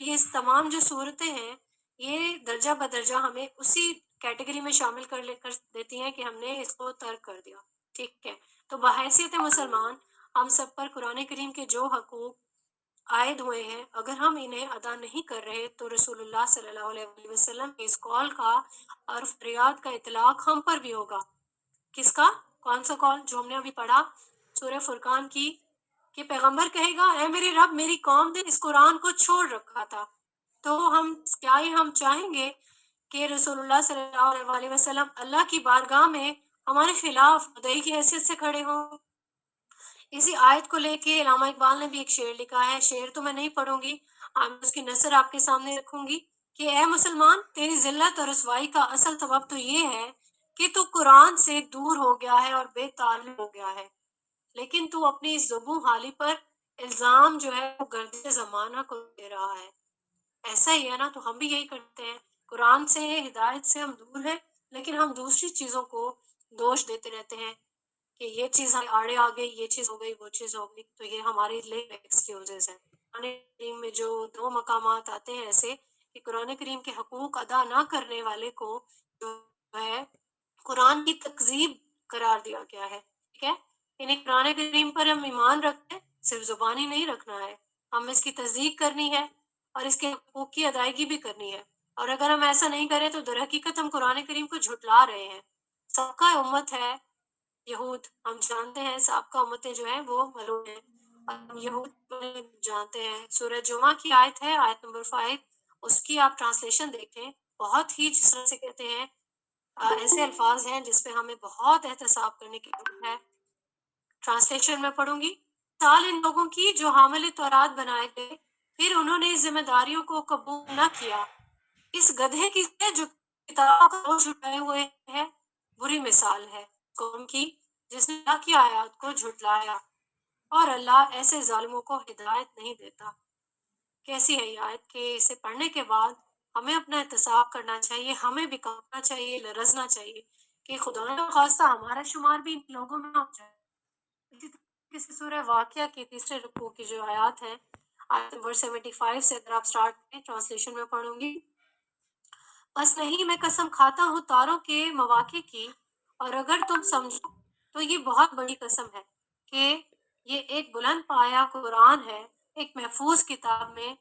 یہ تمام جو صورتیں ہیں یہ درجہ بدرجہ ہمیں اسی کیٹیگری میں شامل کر دیتی ہیں کہ ہم نے اس کو ترک کر دیا، ٹھیک ہے۔ تو بحیثیت مسلمان ہم سب پر قرآن کریم کے جو حقوق عائد ہوئے ہیں، اگر ہم انہیں ادا نہیں کر رہے تو رسول اللہ صلی اللہ علیہ وسلم کے اس قول کا اور فریاد کا اطلاق ہم پر بھی ہوگا۔ کس کا؟ کون سا قول؟ جو ہم نے ابھی پڑھا سورہ فرقان کی، کہ پیغمبر کہے گا اے میرے رب، میری قوم نے اس قرآن کو چھوڑ رکھا تھا۔ تو ہم چاہیں گے کہ رسول اللہ صلی اللہ علیہ وآلہ وسلم اللہ کی بارگاہ میں ہمارے خلاف مدعی کی حیثیت سے کھڑے ہوں؟ اسی آیت کو لے کے علامہ اقبال نے بھی ایک شعر لکھا ہے، شعر تو میں نہیں پڑھوں گی، اس کی نثر آپ کے سامنے رکھوں گی، کہ اے مسلمان، تیری ذلت اور رسوائی کا اصل سبب تو یہ ہے کہ تو قرآن سے دور ہو گیا ہے اور بے تعلق ہو گیا ہے، لیکن تو اپنی اس زبوں حالی پر الزام جو ہے وہ گردش زمانہ کو دے رہا ہے۔ ایسا ہی ہے نا، تو ہم بھی یہی کرتے ہیں، قرآن سے ہدایت سے ہم دور ہیں، لیکن ہم دوسری چیزوں کو دوش دیتے رہتے ہیں کہ یہ چیز آڑے آ گئی، یہ چیز ہو گئی، وہ چیز ہو گئی، تو یہ ہماری لیک ایکسکیوزز ہیں۔ قرآن کریم میں جو 2 مقامات آتے ہیں ایسے کہ قرآن کریم کے حقوق ادا نہ کرنے والے کو جو ہے قرآن کی تکذیب قرار دیا گیا ہے، ٹھیک ہے، یعنی قرآن کریم پر ہم ایمان رکھتے ہیں، صرف زبانی نہیں رکھنا ہے، ہم اس کی تصدیق کرنی ہے اور اس کے حقوق کی ادائیگی بھی کرنی ہے، اور اگر ہم ایسا نہیں کریں تو در حقیقت ہم قرآن کریم کو جھٹلا رہے ہیں۔ سابقہ امت ہے یہود، ہم جانتے ہیں سابقہ امتیں جو ہیں وہ ملعون ہیں، اور ہم یہود جانتے ہیں۔ سورہ جمعہ کی آیت ہے، آیت نمبر 5، اس کی آپ ٹرانسلیشن دیکھیں، بہت ہی جس طرح سے کہتے ہیں ایسے الفاظ ہیں جس پہ ہمیں بہت احتساب کرنے کی ضرورت ہے۔ ٹرانسلیشن میں پڑھوں گی، مثال ان لوگوں کی جو حامل تورات بنائے گئے، پھر انہوں نے اس ذمہ داریوں کو قبول نہ کیا، اس گدھے کی سے جو کتابوں کا بوجھ اٹھائے ہوئے ہے، بری مثال ہے قوم کی جس نے اللہ کی آیات کو جھٹلایا، اور اللہ ایسے ظالموں کو ہدایت نہیں دیتا۔ کیسی ہے یہ آیت کہ اسے پڑھنے کے بعد ہمیں اپنا احتساب کرنا چاہیے، ہمیں بھی کانپنا چاہیے، لرزنا چاہیے کہ خدا نہ خواستہ ہمارا شمار بھی ان لوگوں میں ہو جائے۔ اسی طریقے سے سورہ واقعہ کی 3 رکوع کی جو آیات ہیں، آیت نمبر 75 سے اگر آپ سٹارٹ کریں، ٹرانسلیشن میں پڑھوں گی، بس نہیں، میں قسم کھاتا ہوں تاروں کے مواقع کی، اور اگر تم سمجھو تو یہ بہت بڑی قسم ہے کہ یہ ایک بلند پایا قرآن ہے، ایک محفوظ کتاب میں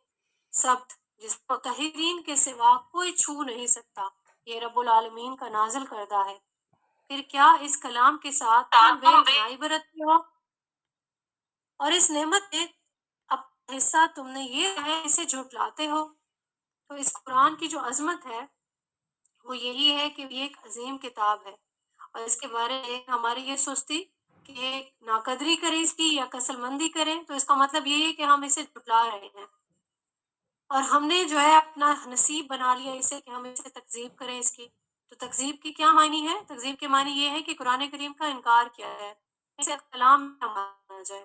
ثبت، جس کو مطہرین کے سوا کوئی چھو نہیں سکتا، یہ رب العالمین کا نازل کردہ ہے۔ پھر کیا اس کلام کے ساتھ تم بے حیائی برتتے ہو، اور اس نعمت میں اپنا حصہ تم نے یہ ہے اسے جھٹلاتے ہو؟ تو اس قرآن کی جو عظمت ہے وہ یہی ہے کہ یہ ایک عظیم کتاب ہے، اور اس کے بارے میں ہماری یہ سستی کہ ناقدری کریں اس کی یا کسل مندی کریں، تو اس کا مطلب یہ ہے کہ ہم اسے جھٹلا رہے ہیں، اور ہم نے جو ہے اپنا نصیب بنا لیا اسے کہ ہم اسے تکذیب کریں اس کی۔ تو تکذیب کی کیا معنی ہے؟ تکذیب کے معنی یہ ہے کہ قرآن کریم کا انکار کیا ہے، اسے کلام نہ مانا جائے۔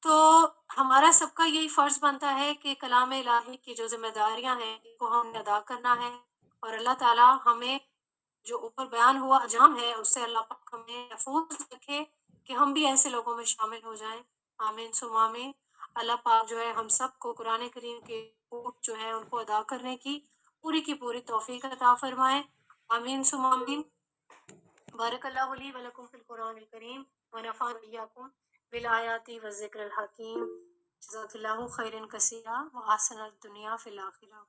تو ہمارا سب کا یہی فرض بنتا ہے کہ کلام الہی کی جو ذمہ داریاں ہیں ان کو ہم نے ادا کرنا ہے، اور اللہ تعالیٰ ہمیں جو اوپر بیان ہوا انجام ہے اس سے اللہ پاک ہمیں محفوظ رکھے کہ ہم بھی ایسے لوگوں میں شامل ہو جائیں۔ آمین ثم آمین۔ اللہ پاک جو ہے ہم سب کو قرآن کریم کے حقوق جو ہے ان کو ادا کرنے کی پوری توفیق عطا فرمائے۔ آمین ثم آمین۔ بارک اللہ لی ولکم فی القرآن الکریم ونفعني وإياكم بالآیات والذکر الحکیم۔ جزاک اللہ خیرا کثیرا وأحسن الدنیا فی الآخرہ۔